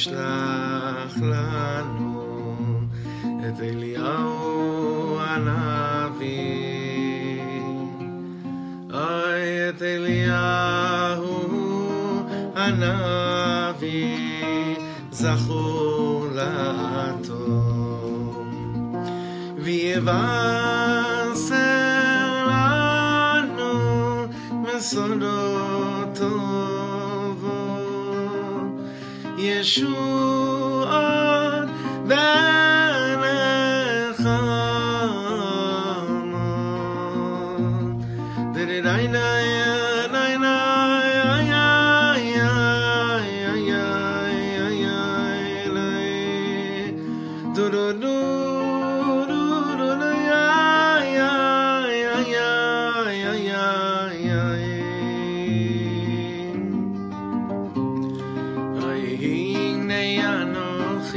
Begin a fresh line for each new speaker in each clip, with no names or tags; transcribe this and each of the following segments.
תשלח לנו את אליהו הנביא, אוי את אליהו הנביא זכור לטוב, ויבשר לנו מסודות טובות, ישועות ונחמות.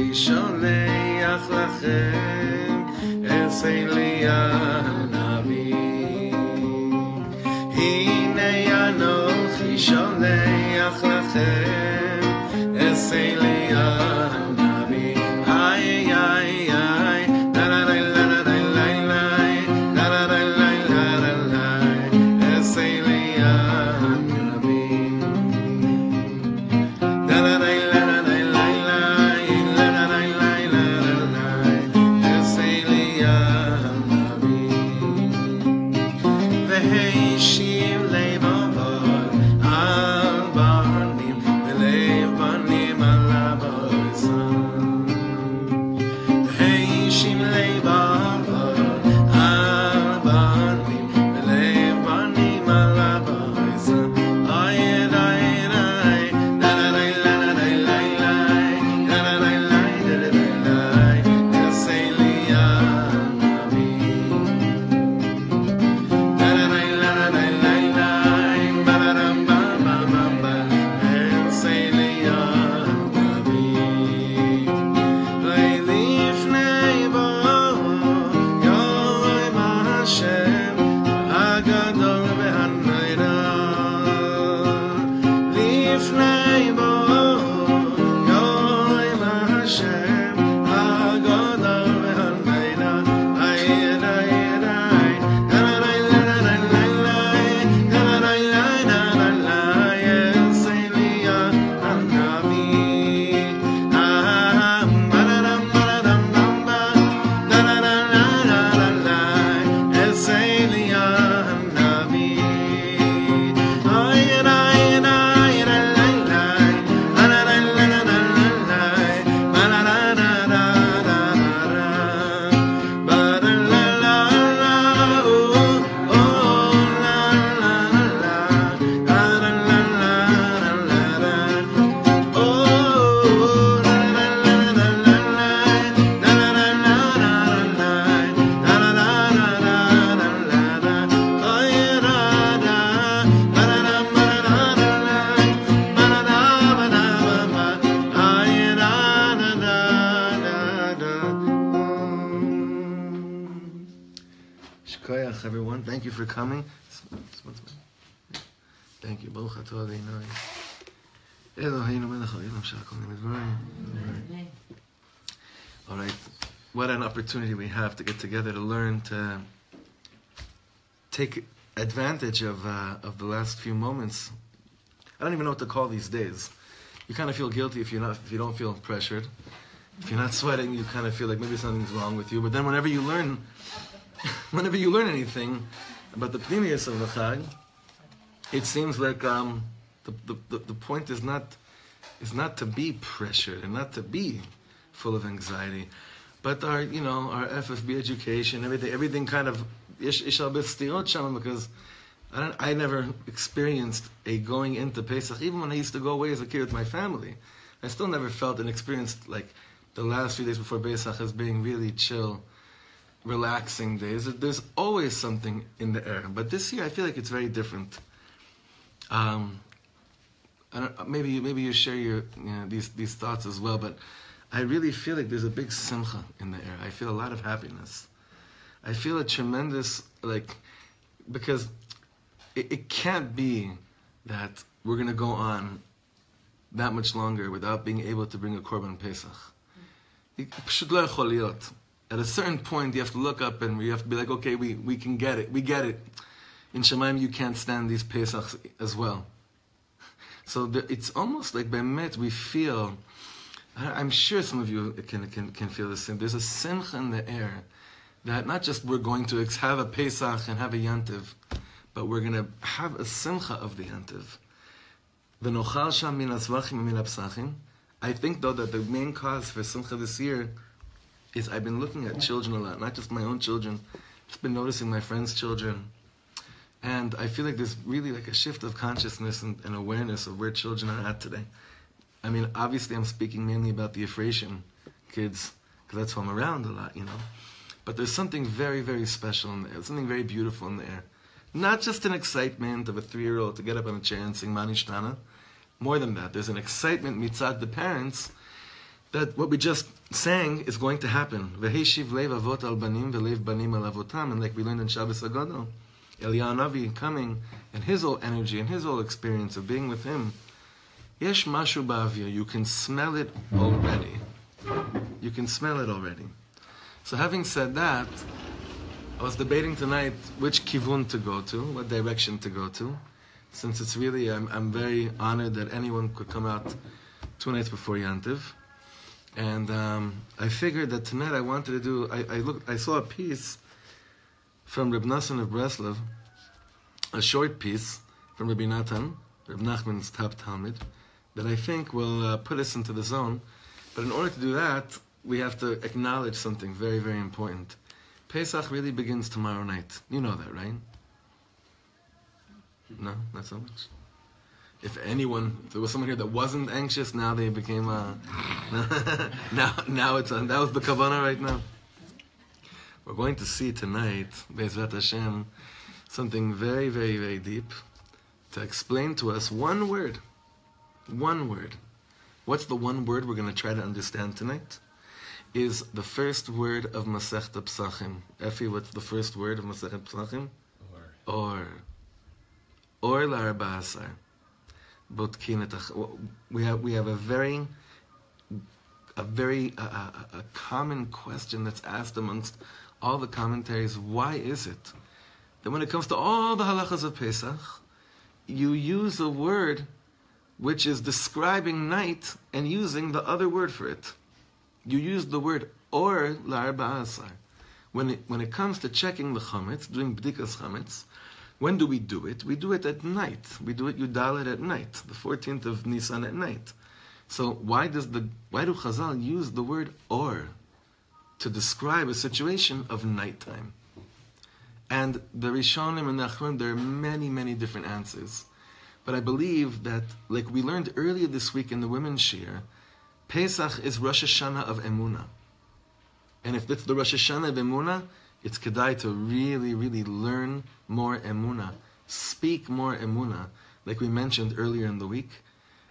שולח לכם את אליהו הנביא, הנה אנוכי שולח לכם את אליהו הנביא, איי איי איי לה לה לה לה לה לה לה לה לה לה את אליהו הנביא, לה לה לה everyone. Thank you for coming. Thank you. Baruch atah Adonai. Eloheinu melech haolam shakol nidvarim. All right. What an opportunity we have to get together to learn, to take advantage of the last few moments. I don't even know what to call these days. You kind of feel guilty if you don't feel pressured. If you're not sweating, you kind of feel like maybe something's wrong with you. But then whenever you learn anything about the pnimius of the Chag, it seems like the point is not to be pressured and not to be full of anxiety, but our FFB education, everything kind of ishal b'stirot sham, because I never experienced a going into Pesach, even when I used to go away as a kid with my family. I still never felt and experienced like the last few days before Pesach as being really chill, relaxing days. There's always something in the air. But this year I feel like it's very different. Maybe you share these thoughts as well, but I really feel like there's a big simcha in the air. I feel a lot of happiness. I feel a tremendous, because it can't be that we're going to go on that much longer without being able to bring a Korban Pesach. At a certain point, you have to look up and you have to be like, okay, we can get it. We get it. In Shemaim, you can't stand these Pesachs as well. So it's almost like Be'emet, we feel, I'm sure some of you can feel the same. There's a simcha in the air that not just we're going to have a Pesach and have a Yantiv, but we're going to have a simcha of the Yantiv. V'nochal sham min asvachim min apsachim. I think, though, that the main cause for simcha this year is I've been looking at children a lot, not just my own children, just been noticing my friends' children. And I feel like there's really like a shift of consciousness and awareness of where children are at today. I mean, obviously I'm speaking mainly about the Ephraim kids, because that's who I'm around a lot, you know. But there's something very, very special in there, something very beautiful in there. Not just an excitement of a 3-year-old to get up on a chair and sing Manishtana. More than that, there's an excitement mitzad the parents that what we just sang is going to happen. V'heishiv leiv avot al banim v'leiv banim al avotam. And like we learned in Shabbos Agadol, Eliyahu Navi coming and his whole energy and his whole experience of being with him. Yesh mashu ba'avir. You can smell it already. You can smell it already. So having said that, I was debating tonight which kivun to go to, what direction to go to. Since it's really, I'm very honored that anyone could come out 2 nights before Yantiv. And I figured that tonight I wanted to do, I saw a piece from Reb Nosson of Breslover, a short piece from Rabbi Natan, Reb Nachman's top Talmud, that I think will put us into the zone. But in order to do that, we have to acknowledge something very, very important. Pesach really begins tomorrow night. You know that, right? No, not so much. If there was someone here that wasn't anxious, now they became now it's that was the kavanah right now. We're going to see tonight, Be'ezrat Hashem, something very, very, very deep to explain to us one word. One word. What's the one word we're going to try to understand tonight? Is the first word of Masechta Pesachim. Effie, what's the first word of Masechta Pesachim? Or. Or la'arba asar. We have a very common question that's asked amongst all the commentaries. Why is it that when it comes to all the halachas of Pesach, you use a word which is describing night and using the other word for it? You use the word or la'arba asar. When it comes to checking the Chametz, doing Bedikat Chametz, when do we do it? We do it at night. We do it Yudalet at night, the 14th of Nisan at night. So why do Chazal use the word or to describe a situation of nighttime? And the Rishonim and the Achronim, there are many, many different answers. But I believe that, like we learned earlier this week in the women's shir, Pesach is Rosh Hashanah of Emunah. And if it's the Rosh Hashanah of Emunah, it's kedai to really, really learn more emunah, speak more emunah, like we mentioned earlier in the week.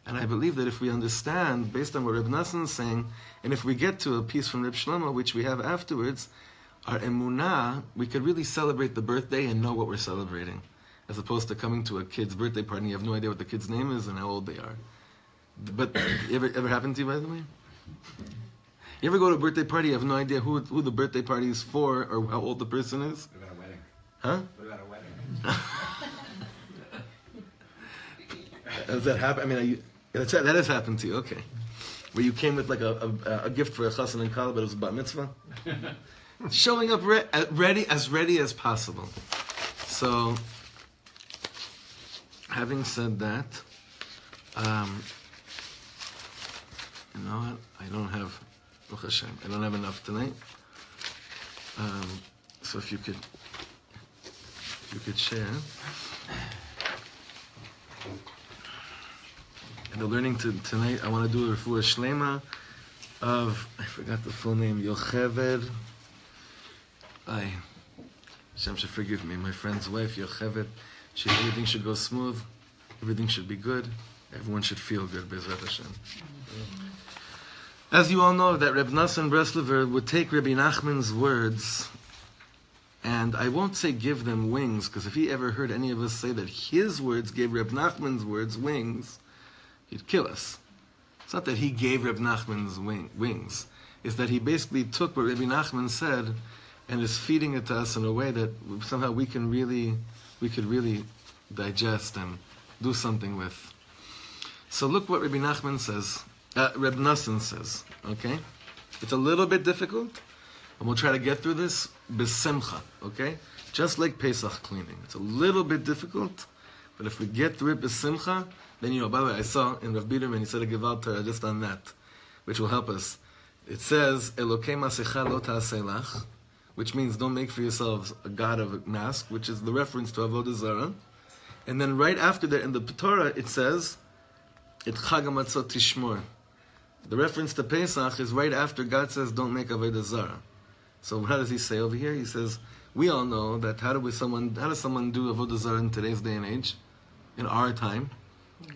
And I believe that if we understand, based on what Reb Nosson is saying, and if we get to a piece from Reb Shlomo, which we have afterwards, our emunah, we could really celebrate the birthday and know what we're celebrating, as opposed to coming to a kid's birthday party and you have no idea what the kid's name is and how old they are. But ever happened to you, by the way? You ever go to a birthday party, you have no idea who the birthday party is for or how old the person is?
What about a wedding?
Huh?
What about a wedding?
Does that happen? I mean, that has happened to you, okay. Where you came with like a gift for a chassan and Carlebach, but it was a bat mitzvah? Showing up ready as possible. So, having said that, you know what? I don't have enough tonight. So if you could share. And the learning tonight, I want to do a refuah shlema of, I forgot the full name, Yocheved. Hashem should forgive me. My friend's wife, Yocheved. Everything should go smooth. Everything should be good. Everyone should feel good. Be'ezrat Hashem. As you all know, that Reb Nosson Breslover would take Rabbi Nachman's words, and I won't say give them wings, because if he ever heard any of us say that his words gave Reb Nachman's words wings, he'd kill us. It's not that he gave Reb Nachman's wings. It's that he basically took what Rabbi Nachman said and is feeding it to us in a way that somehow we could really digest and do something with. So look what Rabbi Nachman says, Reb Nosson says, okay? It's a little bit difficult, and we'll try to get through this b'simcha, okay? Just like Pesach cleaning. It's a little bit difficult, but if we get through it b'simcha, then, by the way, I saw in Rav Biederman, he said a Gewalt Torah just on that, which will help us. It says, Elokei masecha lo ta'aseh lach, which means don't make for yourselves a god of a mask, which is the reference to Avodah Zarah. And then right after that, in the Torah, it says, Et Chag HaMatzot Tishmor. The reference to Pesach is right after God says, don't make Avodah Zarah. So how does he say over here? He says, we all know that how does someone do Avodah Zarah in today's day and age? In our time?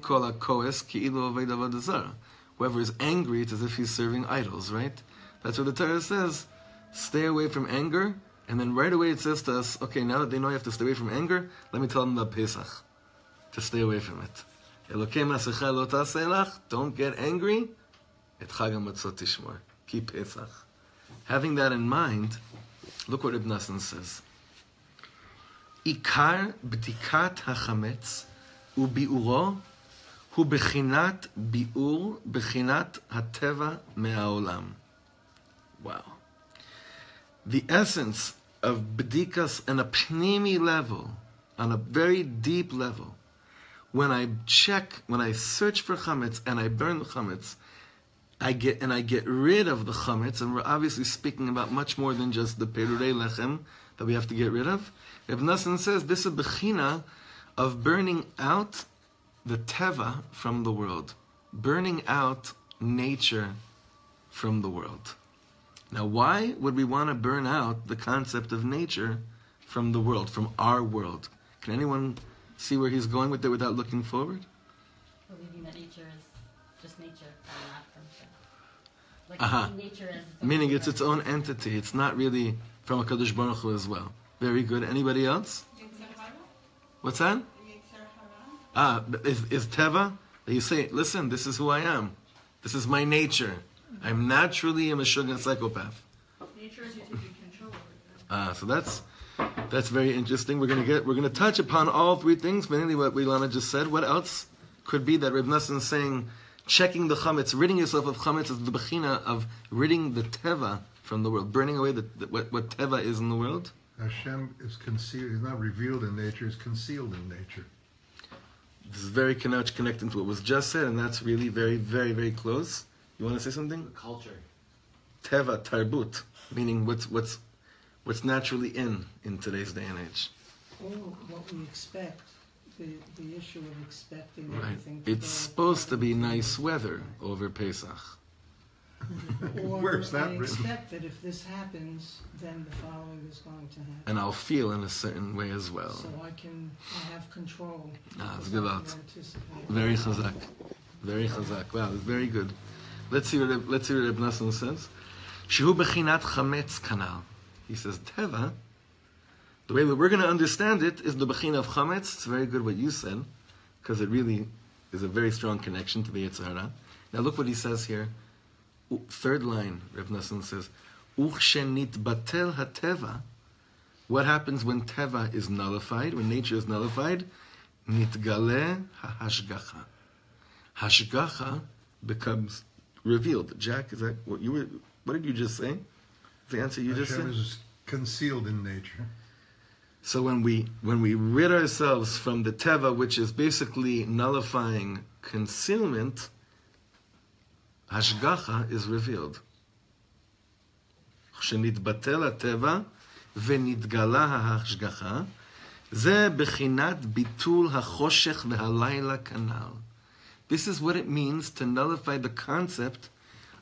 Kol HaKoes Ki'ilu Aved Avodah Zarah. Whoever is angry, it's as if he's serving idols, right? That's what the Torah says. Stay away from anger. And then right away it says to us, okay, now that they know you have to stay away from anger, let me tell them about Pesach. To stay away from it. Elokei masecha lo ta'aseh lach. Don't get angry. Et Chag HaMatzot Tishmor. Keep Pesach. Having that in mind, look what Ibn Nosson says. Ikar Bedikat HaChametz ubi'uro hu bechinat bi'ur bechinat hateva me'aolam. Wow. The essence of Bedikas on a pnimi level, on a very deep level, when I search for Chametz and I burn the Chametz, I get rid of the Chametz, and we're obviously speaking about much more than just the Perurei Lechem that we have to get rid of. Ibn Nosson says this is bechina of burning out the teva from the world, burning out nature from the world. Now, why would we want to burn out the concept of nature from the world, from our world? Can anyone see where he's going with it without looking forward?
Believing that nature is just nature, and not from like nature is
meaning it's its own entity. It's not really from a Kadosh Baruch Hu as well. Very good. Anybody else? What's that? Is teva that you say, listen, this is who I am. This is my nature. I'm naturally a Meshuggah psychopath.
Nature is using control over it.
So that's very interesting. We're gonna touch upon all three things, mainly what Ilana just said. What else could be that Reb Nosson is saying, checking the chametz, ridding yourself of chametz is the bechina of ridding the teva from the world, burning away what teva is in the world.
Hashem is concealed. He's not revealed in nature. He's concealed in nature.
This is very much connecting to what was just said, and that's really very, very, very close. You want to say something?
The culture.
Teva, tarbut, meaning what's naturally in today's day and age.
Or what we expect, the issue of expecting
Right.
everything to
It's
go
supposed to be
according
nice weather over Pesach.
Or
Where's that
I
written?
expect that if this happens, then the following is going to happen.
And I'll feel in a certain way as well.
So I have control.
It's
because
good
I
out.
can anticipate.
Very chazak. Very chazak. Wow, it's very good. Let's see what Ibn Nosson says. Shehu bechinat chametz kanal. He says, teva, the way that we're going to understand it is the bechina of chametz. It's very good what you said, because it really is a very strong connection to the Yetzer Hara. Now look what he says here. Third line, Reb Nosson says, Uchshenit batel hateva. What happens when teva is nullified, when nature is nullified? Nitgale hashgacha. Hashgacha becomes revealed. Jack, is that what you were? What did you just say? The answer you just
Hashem
said.
is concealed in nature.
So when we rid ourselves from the teva, which is basically nullifying concealment, hashgacha is revealed. Shenitbatel hateva v'nitgala hashgacha, ze bechinat bitul hachoshech v'halayla kanal. This is what it means to nullify the concept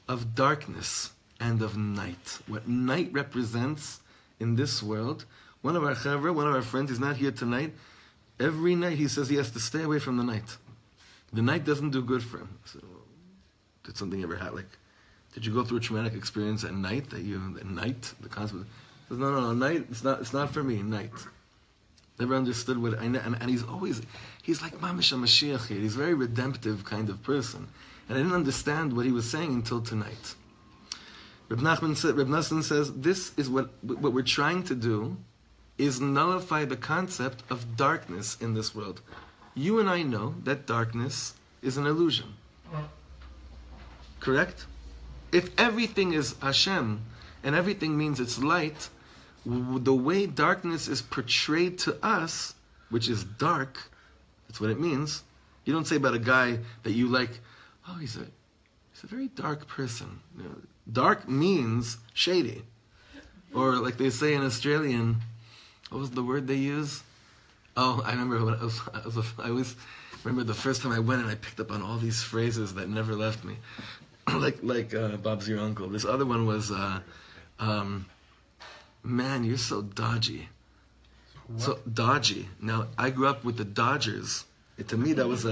of darkness and of night. What night represents in this world. One of our friends, he's not here tonight. Every night he says he has to stay away from the night. The night doesn't do good for him. So, did something ever happen? Like, did you go through a traumatic experience at night? The concept. He says, no, night. It's not for me. Night. Never understood what and he's like Mamish Mashiach here. He's a very redemptive kind of person. And I didn't understand what he was saying until tonight. Reb Nosson says, this is what we're trying to do, is nullify the concept of darkness in this world. You and I know that darkness is an illusion. Correct? If everything is Hashem, and everything means it's light, the way darkness is portrayed to us, which is dark, that's what it means. You don't say about a guy that you like, oh, he's a very dark person. You know, dark means shady. Or like they say in Australian, what was the word they use? Oh, I remember when I always remember the first time I went and I picked up on all these phrases that never left me. like Bob's your uncle. This other one was, man, you're so dodgy. So dodgy. Now, I grew up with the Dodgers. To me, that was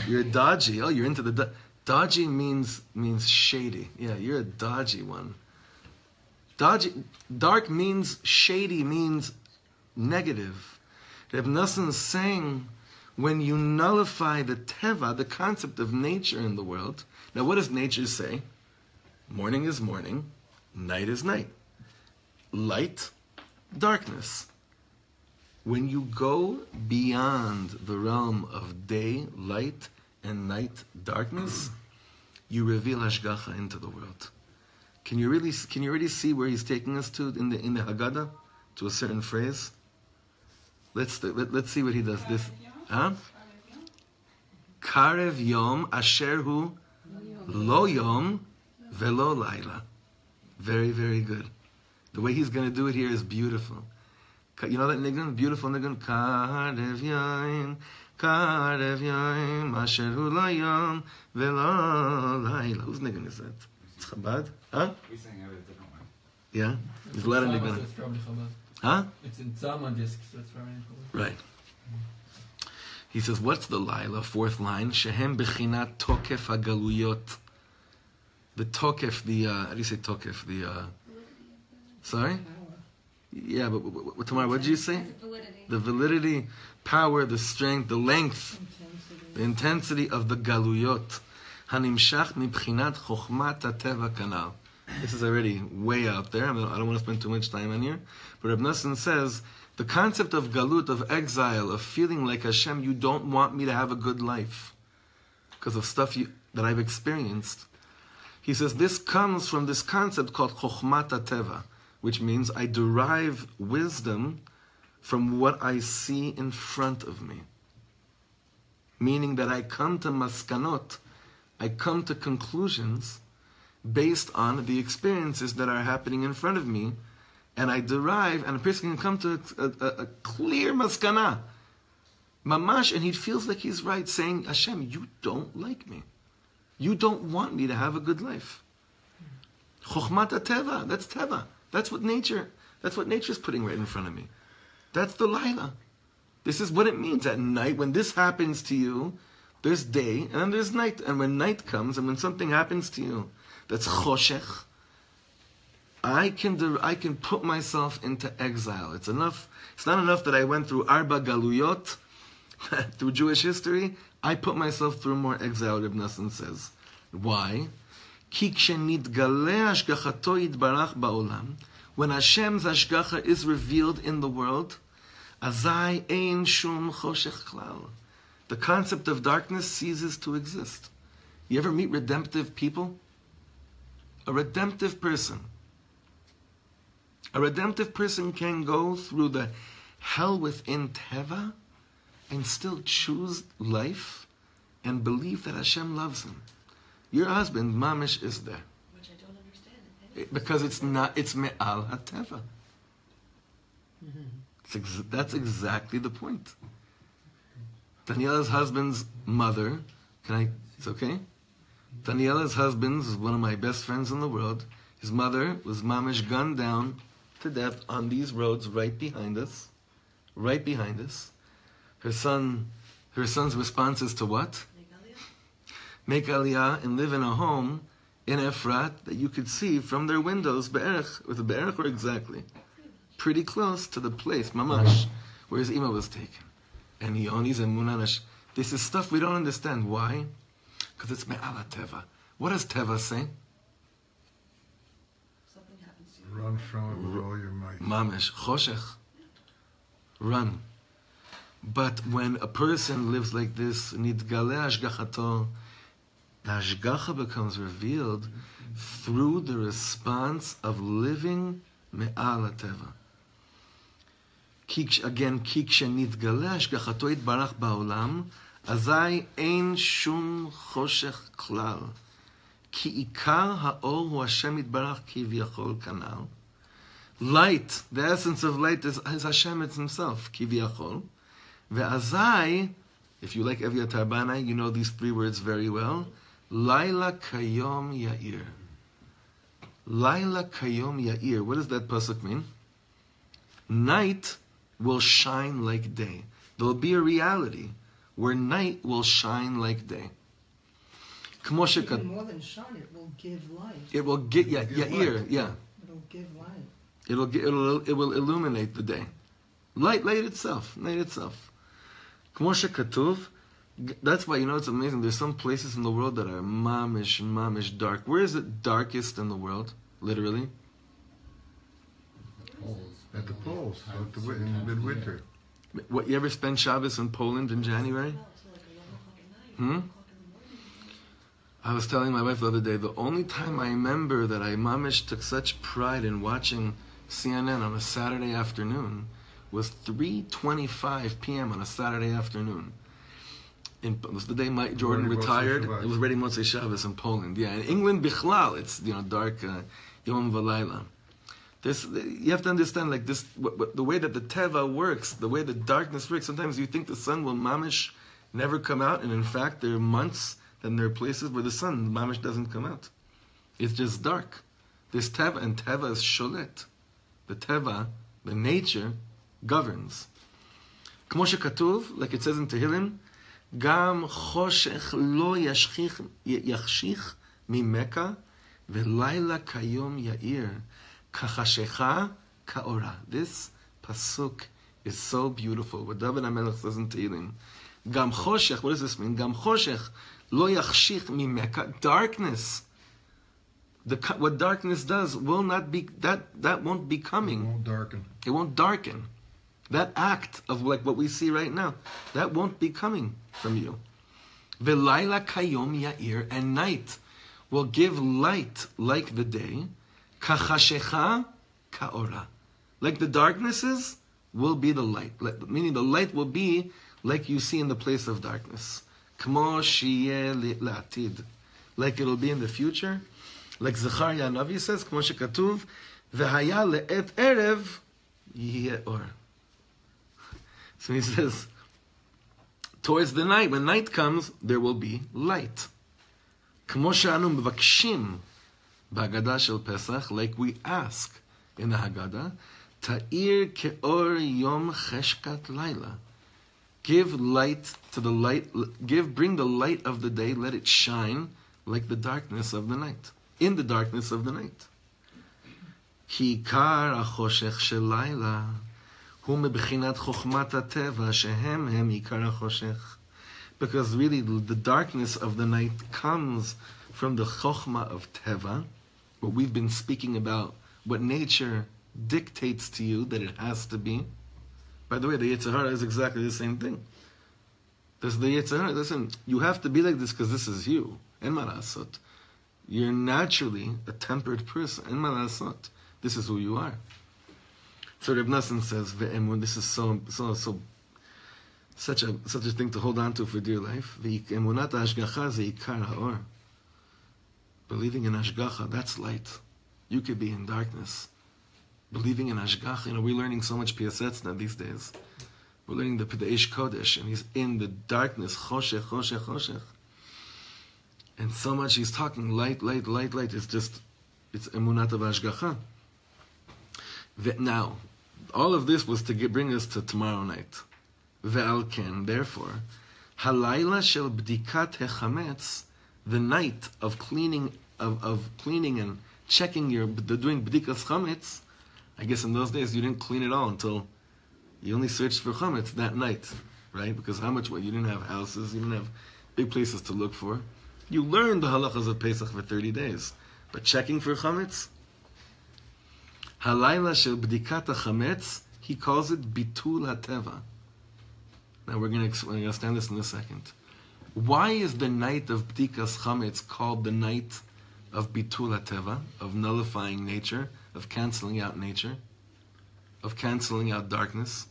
you're dodgy. Oh, you're into the dodgy means shady. Yeah, you're a dodgy one. Dodgy, dark means shady, means negative. Reb Nosson is saying, when you nullify the teva, the concept of nature in the world. Now, what does nature say? Morning is morning, night is night. Light, darkness. When you go beyond the realm of day, light, and night, darkness, you reveal Hashgacha into the world. Can you already see where he's taking us to in the Haggadah, to a certain phrase? Let's see what he does. This, Karev Yom Asher Hu Lo Yom Velo Laila. Very, very good. The way he's going to do it here is beautiful. You know that nigun? Beautiful nigun. Karev Yom Asher Hu Lo Yom Velo Laila. Whose nigun is that? It's Chabad? Huh?
We sang it a different way.
Yeah? There's a lot of nigun.
It's probably Chabad.
Huh?
It's in Tzalman disc, so it's probably Chabad.
Right. He says, what's the Laila? Fourth line. Shehem bechinat tokef hagaluyot. The tokef, how do you say tokef? Sorry? Yeah, but Tamar, what did you say? The validity, power, the strength, the length, the intensity of the galuyot. Hanimshach mibchinat chokhmat hateva kanal. This is already way out there. I don't want to spend too much time on here. But Reb Nosson says, the concept of galut, of exile, of feeling like Hashem, you don't want me to have a good life because of stuff that I've experienced. He says this comes from this concept called chokhmat hateva, which means I derive wisdom from what I see in front of me. Meaning that I come to maskanot, I come to conclusions based on the experiences that are happening in front of me, and I derive, and a person can come to a clear maskana, mamash, and he feels like he's right, saying, Hashem, you don't like me. You don't want me to have a good life. Chokhmat teva, that's teva. That's what nature's putting right in front of me. That's the Laila. This is what it means at night. When this happens to you, there's day, and then there's night. And when night comes, and when something happens to you, that's choshech, I can put myself into exile. It's not enough that I went through Arba Galuyot, through Jewish history. I put myself through more exile, Reb Nosson says. Why? Ki kshenitgaleh hashgachato yitbarach ba'olam, when Hashem's hashgacha is revealed in the world, azai ein shum choshech klal. The concept of darkness ceases to exist. You ever meet redemptive people? A redemptive person can go through the hell within Teva and still choose life and believe that Hashem loves him. Your husband, Mamish, is there.
Which I don't understand.
Because it's Me'al HaTeva. That's exactly the point. Daniela's husband's mother, it's okay? Daniela's husband is one of my best friends in the world. His mother was Mamish gunned down to death on these roads right behind us. Right behind us. Her son's response is to what? Make aliyah and live in a home in Efrat that you could see from their windows, be'erech, with a be'erech or exactly, pretty close to the place, mamash, where his imah was taken. And Yoni's and Munanash. This is stuff we don't understand. Why? Because it's me'ala teva. What does teva say?
Something happens to you.
Run from it with all your might.
Mamish, choshech. Run. But when a person lives like this, nidgale hashgachato, the hashgacha becomes revealed through the response of living me'al teva. Again, כי כשנתגלה השגחתו יתברך בעולם, אזי אין שום חושך כלל. כי עיקר האור הוא השם יתברך כביכול כנ"ל. Light, the essence of light is Hashem himself, כביכול. ואזי, if you like Eviatar Banai, you know these three words very well. לילה כיום יאיר. לילה כיום יאיר. What does that pasuk mean? Night will shine like day. There will be a reality where night will shine like day.
Even more than shine, it will give light.
It will get ya'ir, yeah.
It'll give light.
It will illuminate the day. Light itself. K'moshe katuv. That's why, it's amazing. There's some places in the world that are mamish dark. Where is it darkest in the world? Literally.
At the poles, in midwinter.
What, you ever spend Shabbos in Poland in January? I was telling my wife the other day, the only time I remember that I mamish took such pride in watching CNN on a Saturday afternoon was 3:25 p.m. on a Saturday afternoon. It was the day Mike Jordan retired. It was ready Motzei Shabbos in Poland. Yeah, in England, bichlal, it's dark Yom V'Layla. You have to understand, like this, the way that the teva works, the way the darkness works. Sometimes you think the sun will mamish never come out, and in fact, there are months and there are places where the sun mamish doesn't come out. It's just dark. There's teva, and teva is sholet. The teva, the nature, governs. K'mo shekatuv, like it says in Tehillim, gam choshech lo yachshich mimeka ve'layla kayom ya'ir. Kachashecha ka'ora. This pasuk is so beautiful. What David HaMelech says in Tehillim. Gam choshech, what does this mean? Gam choshech lo yachshich mimeka. Darkness. What darkness does will not be, that won't be coming.
It won't darken.
It won't darken. That act of like what we see right now, that won't be coming from you. Ve'layla kayom ya'ir, and night will give light like the day. Kachashecha ka'ora. Like the darknesses will be the light. Meaning the light will be like you see in the place of darkness. K'mo sheyeh la'atid. Like it'll be in the future. Like Zechariah Navi says, K'mo shekatuv, v'haya le'et erev yeh or. So he says, towards the night, when night comes, there will be light. K'mo she'anu mevakshim B'Haggadah shel Pesach, like we ask in the Haggadah, Ta'ir ke'or yom cheshkat laila. Give light to the light, bring the light of the day, let it shine like the darkness of the night, in the darkness of the night. Ki ikar achoshech shel laila, hu mebchinat chochmat hateva, shehem ikar achoshech. Because really the darkness of the night comes from the chokhmah of teva, what we've been speaking about, what nature dictates to you that it has to be. By the way, the Yetzer Hara is exactly the same thing. There's the Yetzer Hara, listen, you have to be like this because this is you. En ma la'asot. You're naturally a tempered person. En ma la'asot. This is who you are. So Reb Nosson says, Ve'emun, this is such a thing to hold on to for dear life. Ve'emunat ha'ashgacha ze ikar ha'or. Believing in Hashgacha, that's light. You could be in darkness. Believing in Hashgacha, we're learning so much Piasets now these days. We're learning the Eish Kodesh, and he's in the darkness, choshech, choshech, choshech. And so much he's talking light. It's emunat of Hashgacha. Now, all of this was to bring us to tomorrow night. Ve'al ken, therefore, halayla shel bedikat hechametz, the night of cleaning and checking doing bedikas chametz. I guess in those days you didn't clean it all until you only searched for chametz that night, right? Because you didn't have houses, you didn't have big places to look for. You learn the halachas of Pesach for 30 days. But checking for Chametz? Halayla shel Bedikat Chametz, he calls it Bitul HaTeva. Now we're going to understand this in a second. Why is the night of Bedikas Chametz called the night of Bitul HaTeva, of nullifying nature, of canceling out nature, of canceling out darkness?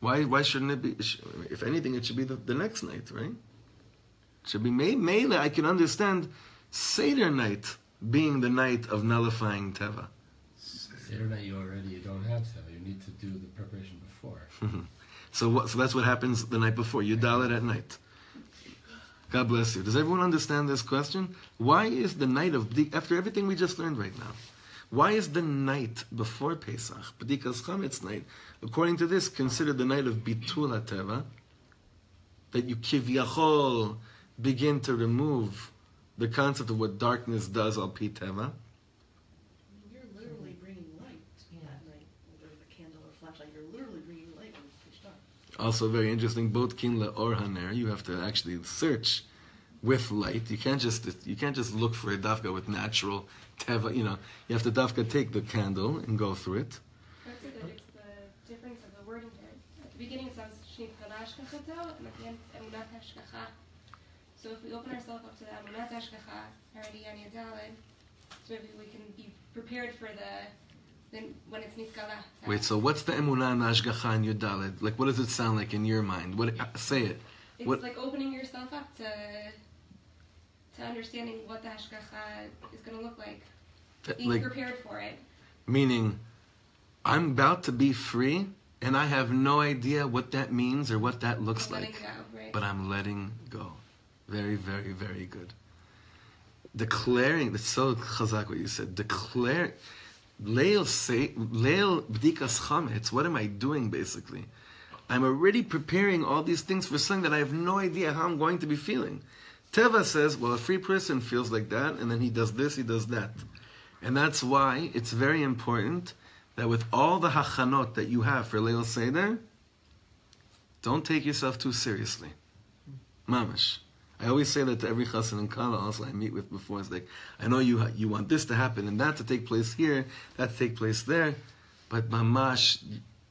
Why shouldn't it be? If anything, it should be the next night, right? It should be Meila. I can understand Seder night being the night of nullifying Teva.
Seder night you don't have Teva. You need to do the preparation before.
So that's what happens the night before. You dial it at night. God bless you. Does everyone understand this question? Why is the night of after everything we just learned right now? Why is the night before Pesach, Bedikas Chametz night, according to this, considered the night of Bitul HaTeva, that you kivyachol begin to remove the concept of what darkness does al pi Teva?
You're literally bringing light that night, whether the candle or flashlight. You're literally bringing light when it's pitch dark.
Also very interesting, Botkin le'or haner, you have to actually search with light. You can't just look for a dafka with natural Teva, you have to dafka take the candle and go through it.
That's it. It's the difference of the wording there. At the beginning it says Shnit Chadash Kachato, and at the end Emunat Hashgacha. So if we open ourselves up to the Emunat Hashgacha, already on Yadalid, so maybe we can be prepared for when it's Nitkala.
Wait, so what's the Emunah and Hashgacha and Yudalid? Like, what does it sound like in your mind? Say it.
It's like opening yourself up to understanding what the Hashgacha is going to look like. Being prepared for it.
Meaning, I'm about to be free, and I have no idea what that means or what that looks like.
Go, right?
But I'm letting go. Very, very, very good. Declaring, that's so chazak what you said. Declare, Leil Bedikas Chametz, what am I doing basically? I'm already preparing all these things for something that I have no idea how I'm going to be feeling. Teva says, well, a free person feels like that, and then he does this, he does that. And that's why it's very important that with all the hachanot that you have for Leil Seder, don't take yourself too seriously. Mamash. I always say that to every chassan and kala also I meet with before. It's like, I know you want this to happen and that to take place here, that to take place there, but mamash,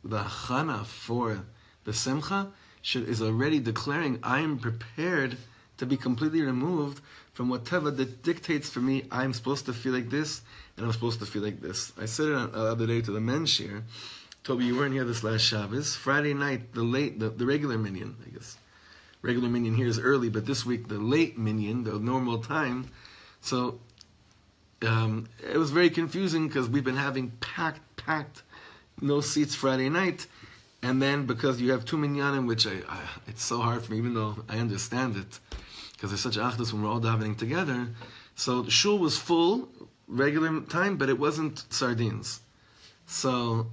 the hachana for the simcha is already declaring, I am prepared to be completely removed from what Teva that dictates for me, I'm supposed to feel like this, and I'm supposed to feel like this. I said it the other day to the men's shir. Toby, you weren't here this last Shabbos. Friday night, the regular minyan, I guess. Regular minyan here is early, but this week, the late minyan, the normal time. So, it was very confusing because we've been having packed, no seats Friday night. And then because you have two minyanim, which it's so hard for me, even though I understand it, because there's such achdus when we're all davening together. So the shul was full, regular time, but it wasn't sardines. So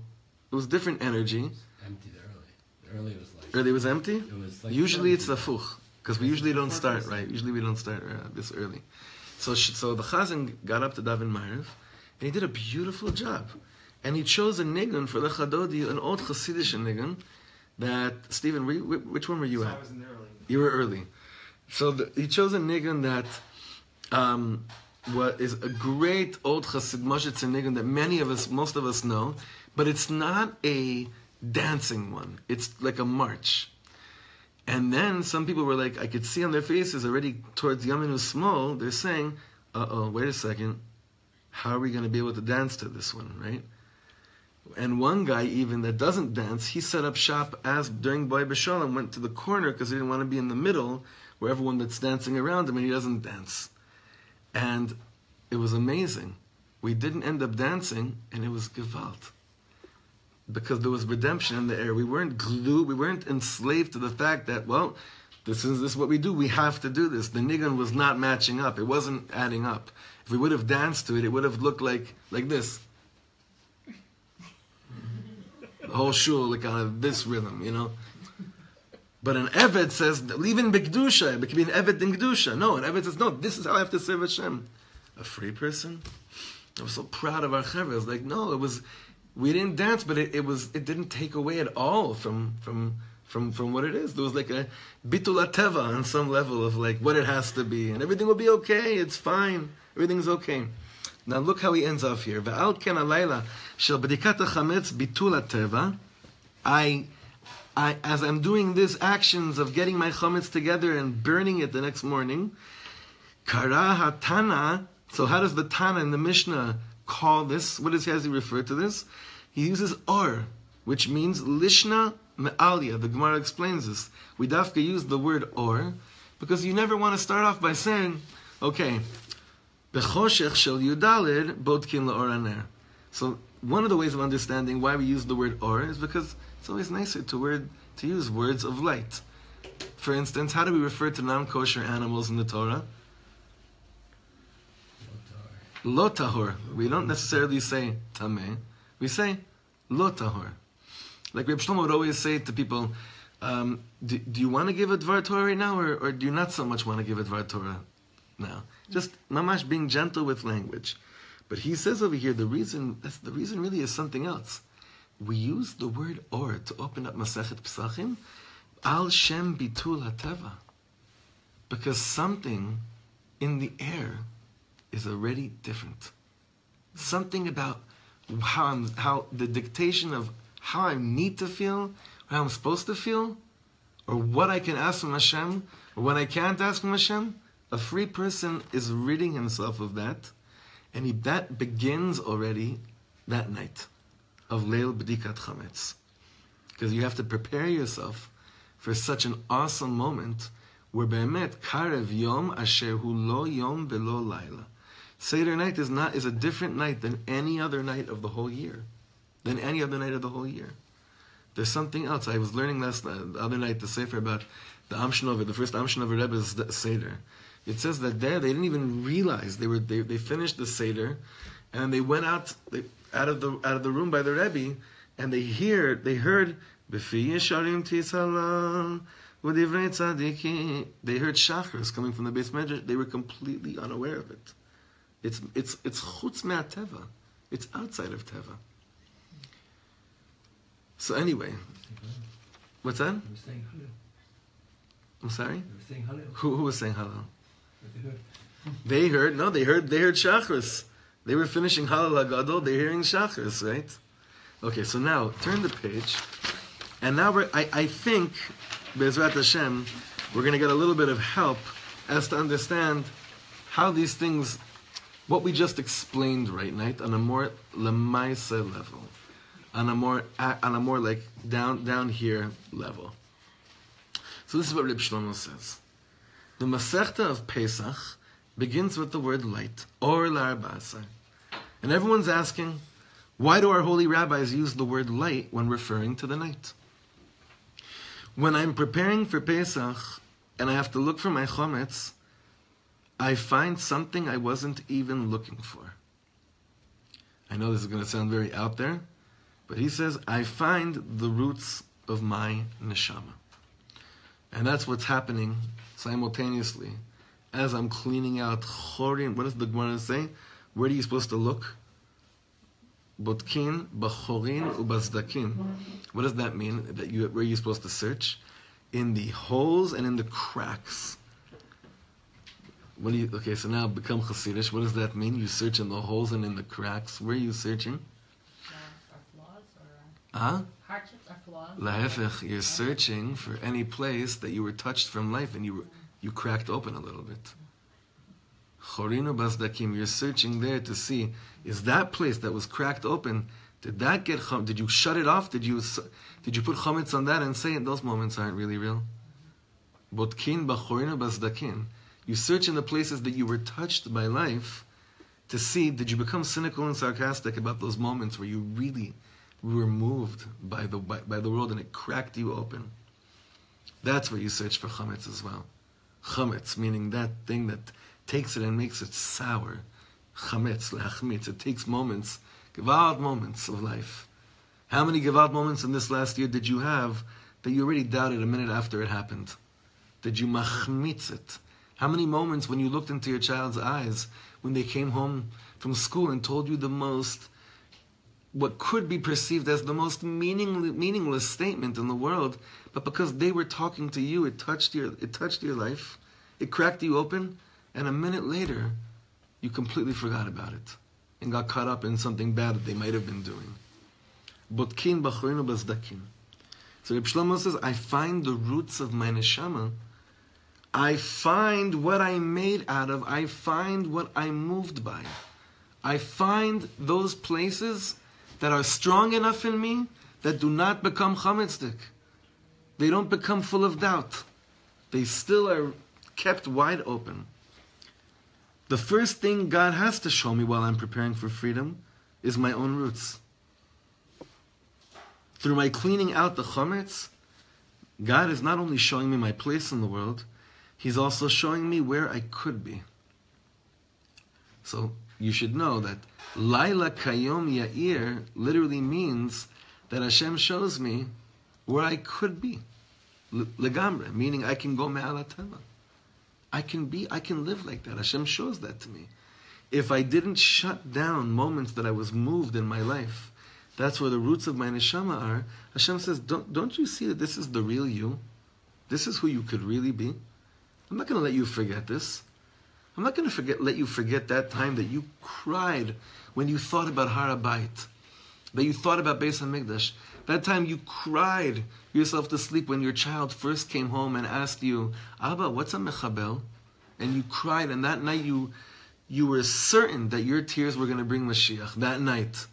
it was different energy.
Empty the early. The early was like...
Early was empty?
It was like
usually it's afuch, because we usually don't start, right? Usually we don't start this early. So the chazan got up to daven Ma'ariv, and he did a beautiful job. And he chose a nigun for Lechadodi, an old Chassidish nigun, that, Stephen, which one were you at?
I was in there early.
You were early. So he chose a nigun that what is a great old Chassid Moshe nigun that most of us know, but it's not a dancing one. It's like a march. And then some people were like, I could see on their faces already towards Yaminu Small, they're saying, wait a second, how are we going to be able to dance to this one, right? And one guy even that doesn't dance, he set up shop as during Boy B'Shalom, went to the corner because he didn't want to be in the middle where everyone that's dancing around him and he doesn't dance. And it was amazing. We didn't end up dancing and it was gewalt. Because there was redemption in the air. We weren't glued, we weren't enslaved to the fact that, well, this is what we do, we have to do this. The nigun was not matching up, it wasn't adding up. If we would have danced to it, it would have looked like this. The whole shul, like on this rhythm, But an Eved says, leave in B'Kedusha, it can be an Eved in Kedusha. No, an Eved says, no, this is how I have to serve Hashem. A free person? I was so proud of our Chevra. I was like, no, we didn't dance, but it didn't take away at all from from what it is. There was like a bitul teva on some level of like what it has to be, and everything will be okay. It's fine. Everything's okay. Now look how he ends off here. Ve'al ken alayla shel bedikat chametz bitul teva. I, as I'm doing these actions of getting my chametz together and burning it the next morning, kara hatana. So how does the Tana in the Mishnah call this? What does he refer to this? He uses or, which means lishna me'alia. The Gemara explains this. We dafka use the word or because you never want to start off by saying, okay, b'choshech shel yudalid bodkin la'or haner. So one of the ways of understanding why we use the word or is because it's always nicer to use words of light. For instance, how do we refer to non-kosher animals in the Torah? Lo tahor. We don't necessarily say tameh. We say lo tahor. Like Rabbi Shlomo would always say to people, do you want to give a Dvar Torah right now, or do you not so much want to give a Dvar Torah now? Just mamash being gentle with language. But he says over here, the reason really is something else. We use the word or to open up Masechet Pesachim, al shem bitul hateva. Because something in the air is already different. Something about how the dictation of how I need to feel, how I'm supposed to feel, or what I can ask from Hashem, or what I can't ask from Hashem. A free person is ridding himself of that, and that begins already that night of Leil Bedikat Chametz. Because you have to prepare yourself for such an awesome moment where Be'emet Karev Yom Asher Hu Lo Yom Velo Laila. Seder night is a different night than any other night of the whole year. There's something else. I was learning the other night the Sefer about the Amshnover, the first Amshnover Rebbe's Seder. It says that there they didn't even realize they finished the Seder, and they went out of the room by the Rebbe, and they heard B'fi Yesharim Tisalam V'divrei Tzadikim. They heard Shachris coming from the Beis Medrash. They were completely unaware of it. It's chutz me'ateva. It's outside of teva. So anyway, what's that? I'm sorry? Who was saying Hallel? They heard Shachris. They were finishing Hallel HaGadol. They're hearing Shachris, right? Okay, so now turn the page, and now I think Be'ezrat Hashem we're going to get a little bit of help as to understand how these things, what we just explained right now, on a more lemaise level, on a more like down here level. So this is what Reb Shlomo says. The Masechta of Pesach begins with the word light, or la'arba'asar. And everyone's asking, why do our holy rabbis use the word light when referring to the night? When I'm preparing for Pesach and I have to look for my Chametz, I find something I wasn't even looking for. I know this is going to sound very out there, but he says, I find the roots of my neshama. And that's what's happening simultaneously as I'm cleaning out chorin. What does the Gemara say? Where are you supposed to look? Botkin, bachorin, ubazdakin. What does that mean? Where are you supposed to search? In the holes and in the cracks. Okay, so now become Hasidish. What does that mean? You search in the holes and in the cracks. Where are you searching?
Hardships or flaws?
Lahefech, you're searching for any place that you were touched from life and you cracked open a little bit. Chorinu bazdakim, you're searching there to see, is that place that was cracked open, did you shut it off? Did you put chametz on that and say those moments aren't really real? Botkin b'chorinu bazdakin. You search in the places that you were touched by life to see, did you become cynical and sarcastic about those moments where you really were moved by the world and it cracked you open? That's where you search for chametz as well. Chametz, meaning that thing that takes it and makes it sour. Chametz, leachmitz. It takes moments, gewalt moments of life. How many gewalt moments in this last year did you have that you already doubted a minute after it happened? Did you machmitz it? How many moments when you looked into your child's eyes when they came home from school and told you the most what could be perceived as the most meaningless statement in the world, but because they were talking to you, it touched your life, it cracked you open, and a minute later, you completely forgot about it and got caught up in something bad that they might have been doing. Botkin b'choinu b'zdakin. So Reb Shlomo says, I find the roots of my neshama. I find what I'm made out of. I find what I'm moved by. I find those places that are strong enough in me that do not become chametzdik. They don't become full of doubt. They still are kept wide open. The first thing God has to show me while I'm preparing for freedom is my own roots. Through my cleaning out the chametz, God is not only showing me my place in the world, He's also showing me where I could be. So you should know that Laila Kayom Ya'ir literally means that Hashem shows me where I could be. Legamre, meaning I can go me'al hateva. I can live like that. Hashem shows that to me. If I didn't shut down moments that I was moved in my life, that's where the roots of my neshama are. Hashem says, don't you see that this is the real you? This is who you could really be. I'm not going to let you forget this. I'm not going to let you forget that time that you cried when you thought about Har HaBayit, that you thought about Beis HaMikdash. That time you cried yourself to sleep when your child first came home and asked you, Abba, what's a mechabel? And you cried, and that night you were certain that your tears were going to bring Mashiach. That night.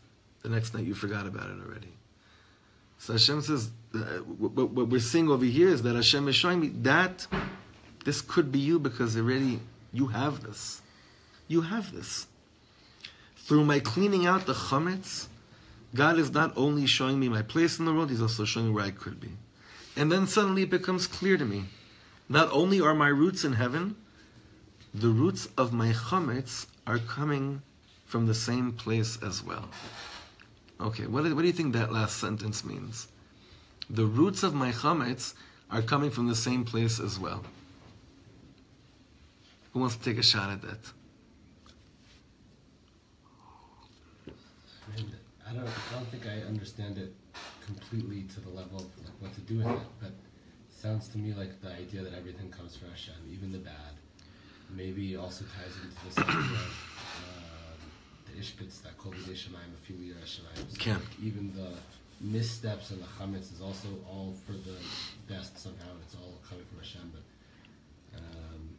The next night you forgot about it already. So Hashem says, what we're seeing over here is that Hashem is showing me that this could be you because already you have this. You have this. Through my cleaning out the chametz, God is not only showing me my place in the world, He's also showing me where I could be. And then suddenly it becomes clear to me, not only are my roots in heaven, the roots of my chametz are coming from the same place as well. Okay, what do you think that last sentence means? The roots of my chametz are coming from the same place as well. Who wants to take a shot at that?
I don't think I understand it completely to the level of what to do with it, but it sounds to me like the idea that everything comes from Hashem, even the bad, maybe also ties into this idea of the ishbitz that kol b'dei shamayim afilu yireh shamayim. So like even the missteps and the chametz is also all for the best somehow. It's all coming from Hashem, but.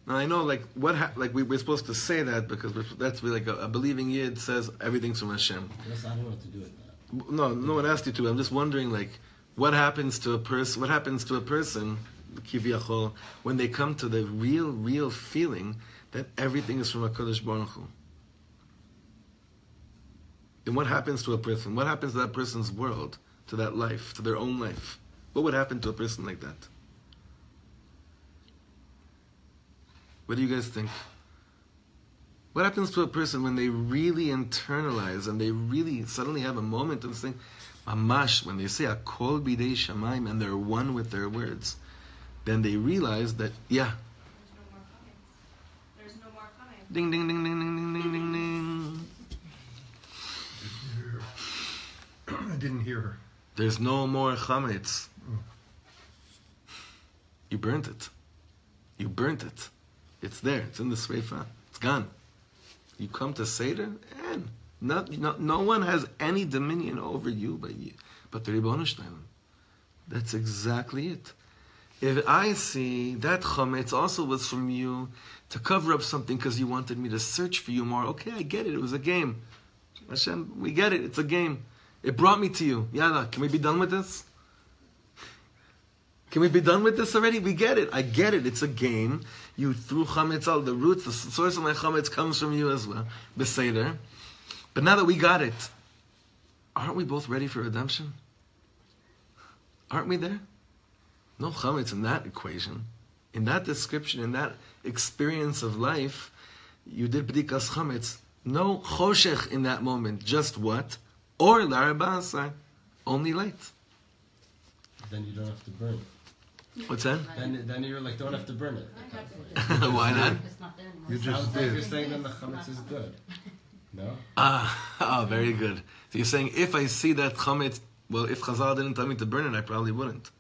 Now I know, we're supposed to say that because that's really like a believing yid says everything's from Hashem.
Yes, I don't know what to do with that.
No one asked you to. I'm just wondering, what happens to a person? What happens to a person, kiviyachol, when they come to the real feeling that everything is from HaKadosh Baruch Hu? And what happens to a person? What happens to that person's world, to that life, to their own life? What would happen to a person like that? What do you guys think? What happens to a person when they really internalize and they really suddenly have a moment and think, mamash, when they say akol bidei shamayim and they're one with their words, then they realize that, yeah.
There's no more coming.
Ding, ding, ding, ding, ding, ding, ding, ding, ding.
I didn't hear her.
There's no more chametz. You burnt it. You burnt it. It's there. It's in the sreifa. It's gone. You come to Seder, and no one has any dominion over you but the Ribono Shel. That's exactly it. If I see that chametz also was from you to cover up something because you wanted me to search for you more, okay, I get it. It was a game. Hashem, we get it. It's a game. It brought me to you. Yalla, can we be done with this? Can we be done with this already? We get it. I get it. It's a game. You threw chametz out. The roots, the source of my chametz comes from you as well. Beseder. But now that we got it, aren't we both ready for redemption? Aren't we there? No chametz in that equation. In that description, in that experience of life, you did bedikas chametz. No choshech in that moment. Just what? Or l'arba'asar. Only light.
Then you don't have to burn it.
What's that?
Then you're like, don't have to burn it.
Why not?
It's not there anymore.
You just
Sounds like
did.
you're saying then the chametz is good. No?
Very good. So you're saying if I see that chametz, well, if Chazal didn't tell me to burn it, I probably wouldn't.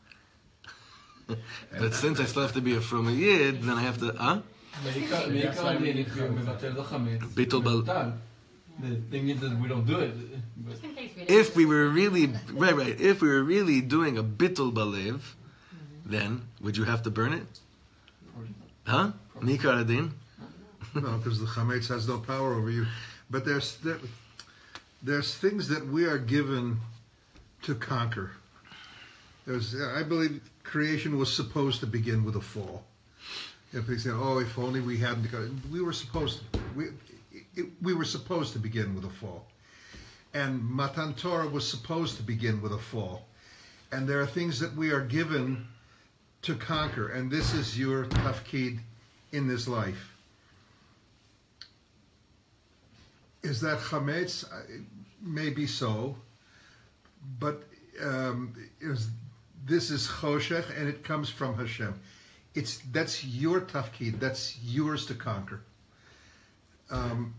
But since I still have to be a from a yid, then I have to,
בעיקר הדין, if you מבטל the chametz,
ביטול בל-
מבוטל. The thing is that we don't do it. But
Just in case we
if we were really, if we were really doing a bittul balev, then would you have to burn it? Huh? Nikar adin?
No, because the chametz has no power over you. But there's things that we are given to conquer. I believe creation was supposed to begin with a fall. If they say, "Oh, if only we hadn't," we were supposed to begin with a fall, and Matan Torah was supposed to begin with a fall. And there are things that we are given to conquer, and this is your tafkid in this life. Is that chametz? Maybe so, but this is choshech, and it comes from Hashem. That's your tafkid. That's yours to conquer. I'm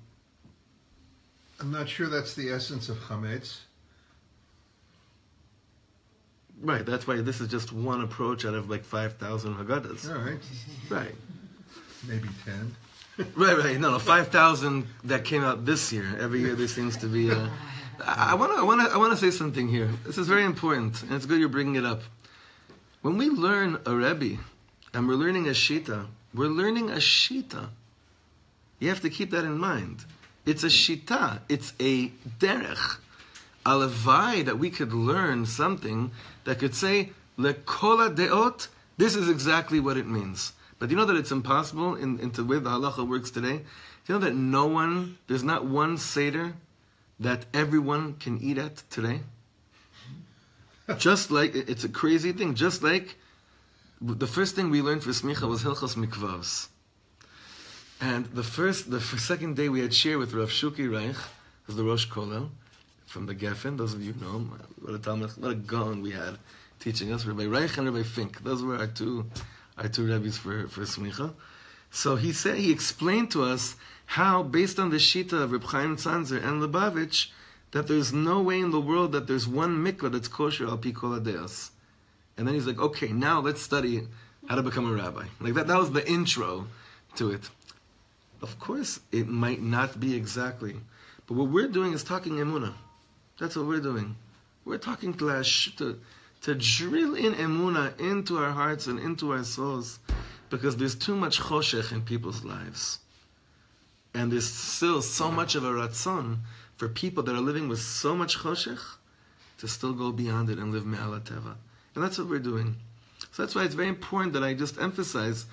not sure that's the essence of chametz.
Right, that's why this is just one approach out of like 5,000 Haggadahs.
All right,
Right.
maybe 10.
Right. No, 5,000 that came out this year. Every year there seems to be. I want to say something here. This is very important, and it's good you're bringing it up. When we learn a Rebbe, and we're learning a Shita, we're learning a Shita. You have to keep that in mind. It's a Shita. It's a derech. Alavai that we could learn something that could say, Lekola deot, this is exactly what it means. But do you know that it's impossible in the way the halacha works today? Do you know that there's not one Seder that everyone can eat at today? Just like, it's a crazy thing, just like the first thing we learned for Smicha was Hilchos Mikvavs. And the second day we had share with Rav Shuki Reich, who's the Rosh Kollel, from the Geffen. Those of you know him, what a gaon we had teaching us, Rabbi Reich and Rabbi Fink. Those were our two rabbis for Smicha. So he explained to us how, based on the Shita of Reb Chaim Tzanzer and Lubavitch, that there's no way in the world that there's one mikvah that's kosher al pi kol hadeos. And then he's like, okay, now let's study how to become a rabbi. Like that was the intro to it. Of course, it might not be exactly. But what we're doing is talking emunah. That's what we're doing. We're talking to drill in emunah into our hearts and into our souls, because there's too much choshech in people's lives. And there's still so much of a ratzon for people that are living with so much choshech to still go beyond it and live me'al teva. And that's what we're doing. So that's why it's very important that I just emphasize,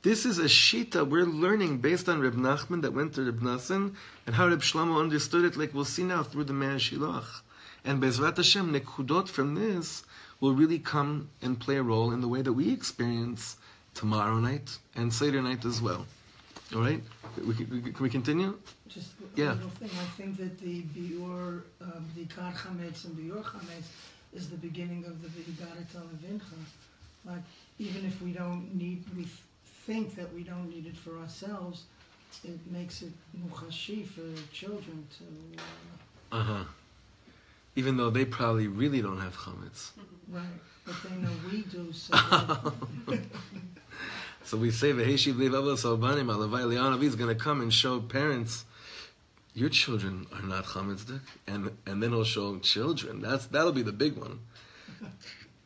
this is a shita we're learning based on Reb Nachman that went to Reb Nosson, and how Reb Shlomo understood it, like we'll see now through the Me'ah Shilach. And Bezrat Hashem, nekudot from this will really come and play a role in the way that we experience tomorrow night and Seder night as well. All right? Can we continue?
Just a
Yeah.
little thing. I think that the Biur, the Kar Chametz and Biur Chametz is the beginning of the Bedikat Alavincha. Like, even if we think that we don't need it for ourselves, it makes it muchashi for children to...
Even though they probably really don't have chametz.
Right, but they know we do, so...
So we say, V'heshiv le'vav salbanim, alavai le'anavi is going to come and show parents, your children are not chametzdik, and then he'll show children. That'll be the big one.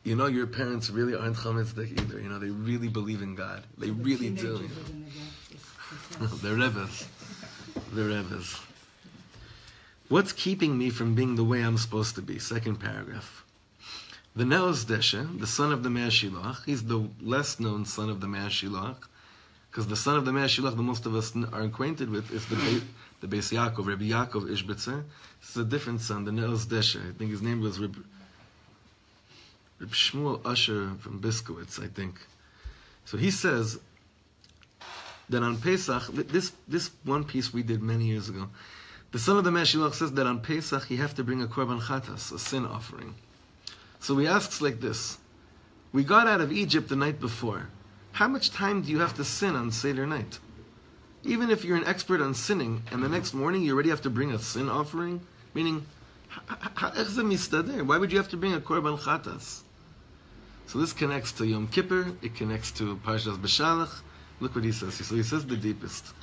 You know, your parents really aren't chametzdik either. You know, they really believe in God. They really do. They're Rebbe's. They're Rebbe's. What's keeping me from being the way I'm supposed to be? Second paragraph. The Neos Deshe, the son of the Me'ah Shilach, he's the less known son of the Me'ah Shilach, because the son of the Me'ah Shilach that most of us are acquainted with is the Beis Yaakov, Rabbi Yaakov Ishbitzer. This is a different son, the Neos Deshe. I think his name was Reb Shmuel Usher from Biskowitz, I think. So he says that on Pesach, this one piece we did many years ago, the son of the Me'ah Shilach says that on Pesach you have to bring a korban chatas, a sin offering. So he asks like this: we got out of Egypt the night before. How much time do you have to sin on Seder night? Even if you're an expert on sinning, and the next morning you already have to bring a sin offering, meaning, why would you have to bring a korban chatas? So this connects to Yom Kippur, it connects to Parshas Beshalach. Look what he says. So he says the deepest.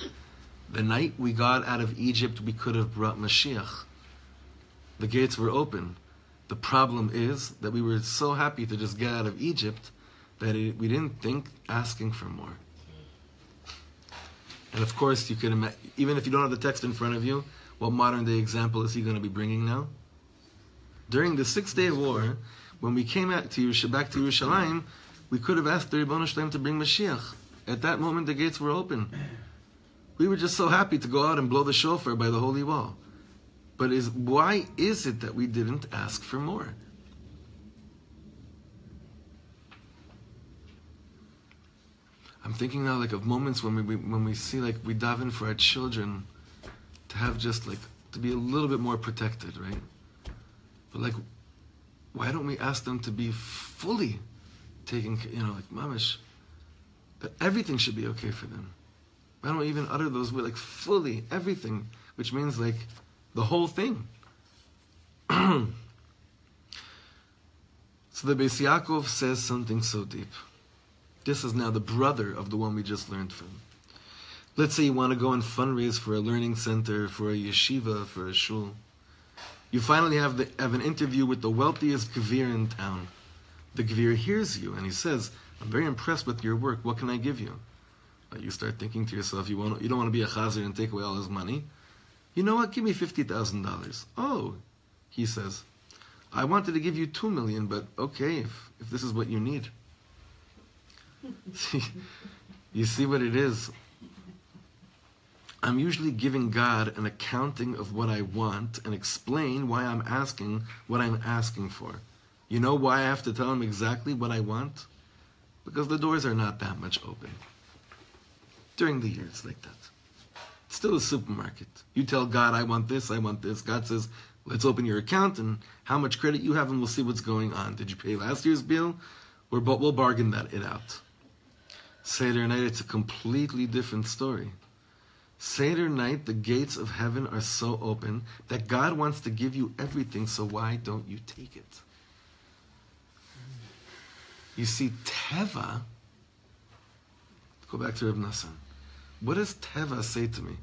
The night we got out of Egypt, we could have brought Mashiach. The gates were open. The problem is that we were so happy to just get out of Egypt that we didn't think asking for more. And of course, you can imagine, even if you don't have the text in front of you, what modern day example is he going to be bringing now? During the 6 Day War, when we came back to Yerushalayim, we could have asked the Ribono Shel Olam to bring Mashiach. At that moment, the gates were open. We were just so happy to go out and blow the shofar by the Holy Wall. But why is it that we didn't ask for more? I'm thinking now like of moments when we see like we daven for our children to have just like to be a little bit more protected, right? But like, why don't we ask them to be fully taken, like mamish, that everything should be okay for them? Why don't we even utter those words like fully everything, which means like the whole thing? So the Beis Yaakov says something so deep. This is now the brother of the one we just learned from. Let's say you want to go and fundraise for a learning center, for a yeshiva, for a shul. You finally have an interview with the wealthiest gvir in town. The gvir hears you and he says, I'm very impressed with your work. What can I give you? You start thinking to yourself, you don't want to be a chazer and take away all his money. You know what? Give me $50,000. Oh, he says, I wanted to give you $2 million, but okay, if this is what you need. You see what it is? I'm usually giving God an accounting of what I want and explain why I'm asking what I'm asking for. You know why I have to tell him exactly what I want? Because the doors are not that much open. During the year, it's like that. It's still a supermarket. You tell God, I want this, I want this. God says, let's open your account and how much credit you have and we'll see what's going on. Did you pay last year's bill? We'll bargain it out. Seder night, it's a completely different story. Seder night, the gates of heaven are so open that God wants to give you everything, so why don't you take it? You see, Teva, go back to Reb Nosson. What does Teva say to me?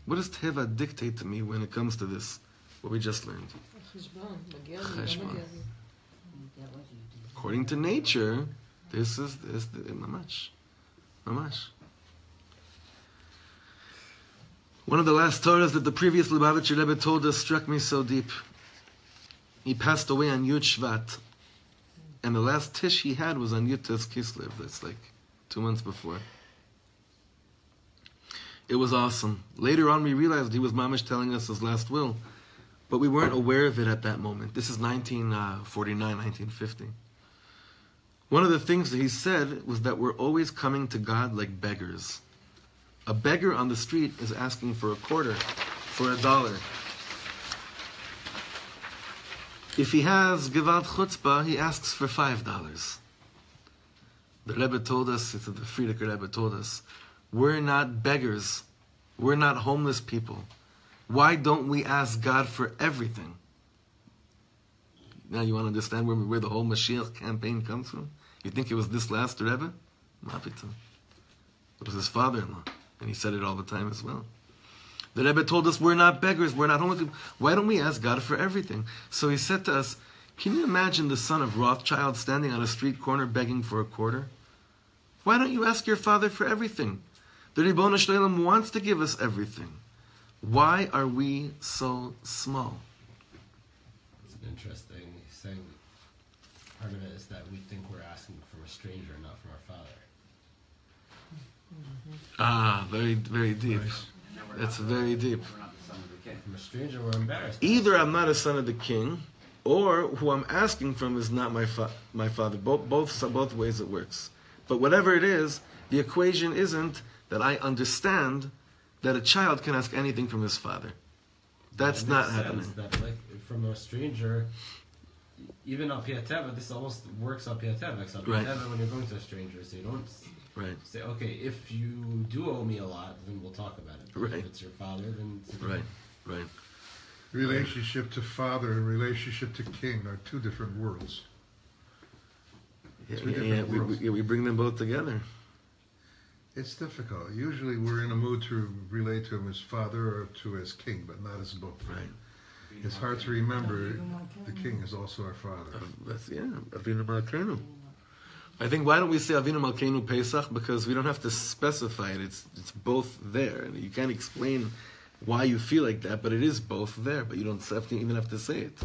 What does Teva dictate to me when it comes to this, what we just learned? Cheshbon. According to nature, this mamash. One of the last Torahs that the previous Lubavitcher Rebbe told us struck me so deep. He passed away on Yud Shvat, and the last Tish he had was on Yud Tes Kislev. That's like 2 months before. It was awesome. Later on, we realized he was mamish telling us his last will, but we weren't aware of it at that moment. This is 1949, 1950. One of the things that he said was that we're always coming to God like beggars. A beggar on the street is asking for a quarter, for $1. If he has Gevalt Chutzpah, he asks for $5. The Rebbe told us, the Frierdiker Rebbe told us, we're not beggars. We're not homeless people. Why don't we ask God for everything? Now you want to understand where the whole Mashiach campaign comes from? You think it was this last Rebbe? Mapitum. It was his father-in-law. And he said it all the time as well. The Rebbe told us we're not beggars, we're not homeless people. Why don't we ask God for everything? So he said to us, can you imagine the son of Rothschild standing on a street corner begging for a quarter? Why don't you ask your father for everything? The Ribono Shel Olam wants to give us everything. Why are we so small?
It's interesting. He's saying part of it is that we think we're asking from a stranger, not from our father.
Ah, very, very deep. That's very deep.
From a stranger, we're embarrassed.
Either I'm not a son of the king, or who I'm asking from is not my father. Both ways it works. But whatever it is, the equation isn't that I understand that a child can ask anything from his father. That's not happening.
That, like, from a stranger, even al Piateva, this almost works al Piateva. Al Piateva,
Right.
when you're going to a stranger, so you don't
Right.
say, okay, if you do owe me a lot, then we'll talk about it. But
Right.
If it's your father, then it's
Right. Right.
Relationship to father and relationship to king are two different worlds.
Yeah,
Two
yeah,
different
we,
worlds.
we bring them both together.
It's difficult. Usually we're in a mood to relate to him as father or to as king, but not as both.
Right.
It's hard to remember the king is also our father.
That's, Avinu Malkeinu. I think, why don't we say Avinu Malkeinu Pesach? Because we don't have to specify it. It's both there. And you can't explain why you feel like that, but it is both there. But you don't have to, even have to say it.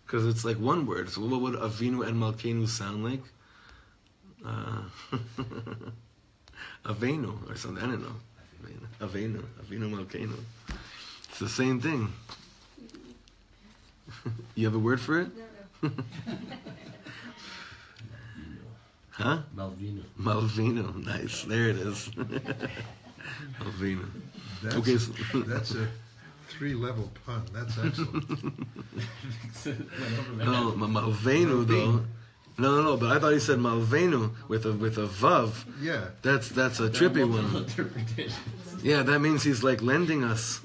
Because it's like one word. So what would Avinu and Malkeinu sound like? Avenu or something. I don't know. Avenu Malkeinu. It's the same thing. You have a word for it?
No.
Huh?
Malvino.
Malvino. Nice. There it is. Malvino.
That's,
Okay, so
that's a 3-level pun. That's excellent.
no, Malvenu though. No. But I thought he said Malvenu with a vav.
Yeah.
That's a trippy one.
Interpretation.
Yeah, that means he's like lending us.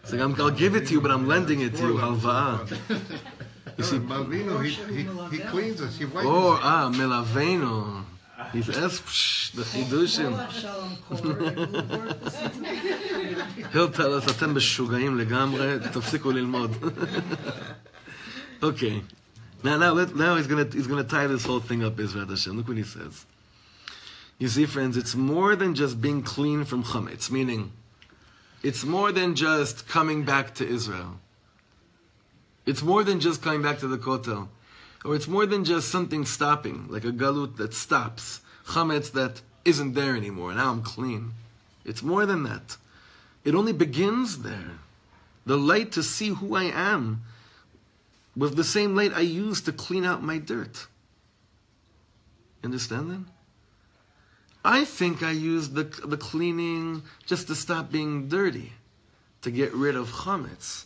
It's like I'll give it to you, but I'm lending it to you. Halva'ah. You see,
Malvino, he cleans us. He wipes
or
us.
Melavenu. He's the chidushim. He'll tell us, אתם משוגעים לגמרי, תפסיקו ללמוד. Okay. Now he's gonna tie this whole thing up, Bezrat Hashem. Look what he says. You see, friends, it's more than just being clean from Chametz, meaning it's more than just coming back to Israel. It's more than just coming back to the Kotel. Or it's more than just something stopping, like a galut that stops. Chametz that isn't there anymore. Now I'm clean. It's more than that. It only begins there. The light to see who I am was the same light I used to clean out my dirt. Understand that? I think I used the cleaning just to stop being dirty, to get rid of chametz.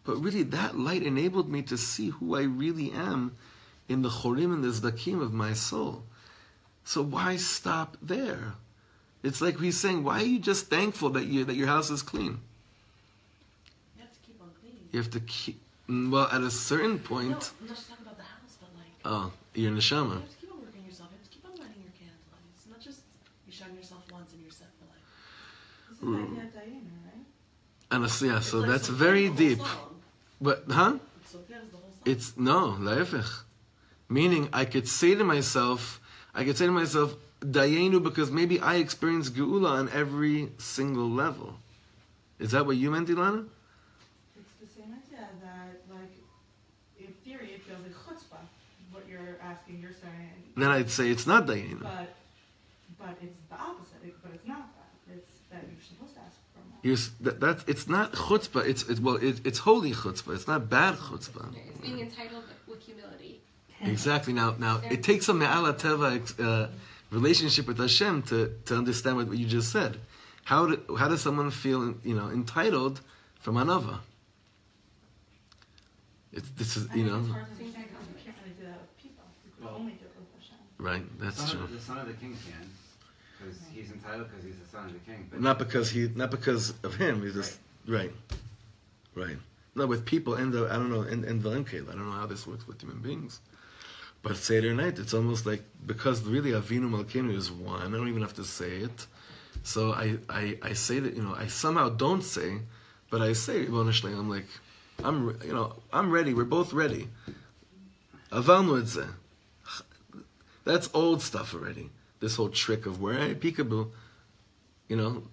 But really, that light enabled me to see who I really am in the chorim and the zdakim of my soul. So why stop there? It's like he's saying, why are you just thankful that your house is clean?
You have to keep on cleaning.
You have to keep... Well, at a certain point...
No, I'm not just talking about the house, but like...
Oh, your neshama.
You have to keep on working yourself. You have to keep on lighting your candle. It's not just you shine yourself once and you're set for life.
This is like Diana, right?
And yeah, so
It's like
that's
Sophia,
very
the whole
deep.
song.
But, huh?
Sophia is the whole song.
It's, no, laefech. Meaning, I could say to myself, Dayenu, because maybe I experience Geula on every single level. Is that what you meant, Ilana?
It's the same idea that, like, in theory, it feels like chutzpah. What you're asking, you're saying.
Then I'd say it's not Dayenu.
But it's the opposite. But it's not that. It's that you're supposed to ask for more.
It's not chutzpah. It's holy chutzpah. It's not bad chutzpah.
It's being entitled with humility.
Exactly. Now it takes a me'ala teva relationship with Hashem to understand what you just said. How does someone feel, entitled from anava? This is,
I think it's hard to think that you can't really do that with people. You can only do it with Hashem.
Right. That's true.
The son of the king can, because he's entitled because he's the son of the king. But
Not because of him. He's just right. No, with people and I don't know, and V'lemkel. I don't know how this works with human beings. But Seder night, it's almost like, because really Avinu Malkeinu is one. I don't even have to say it. So I say that, I somehow don't say, but I say, I'm like, I'm ready. We're both ready. Avalnu etzeh. That's old stuff already. This whole trick of hey, peekaboo.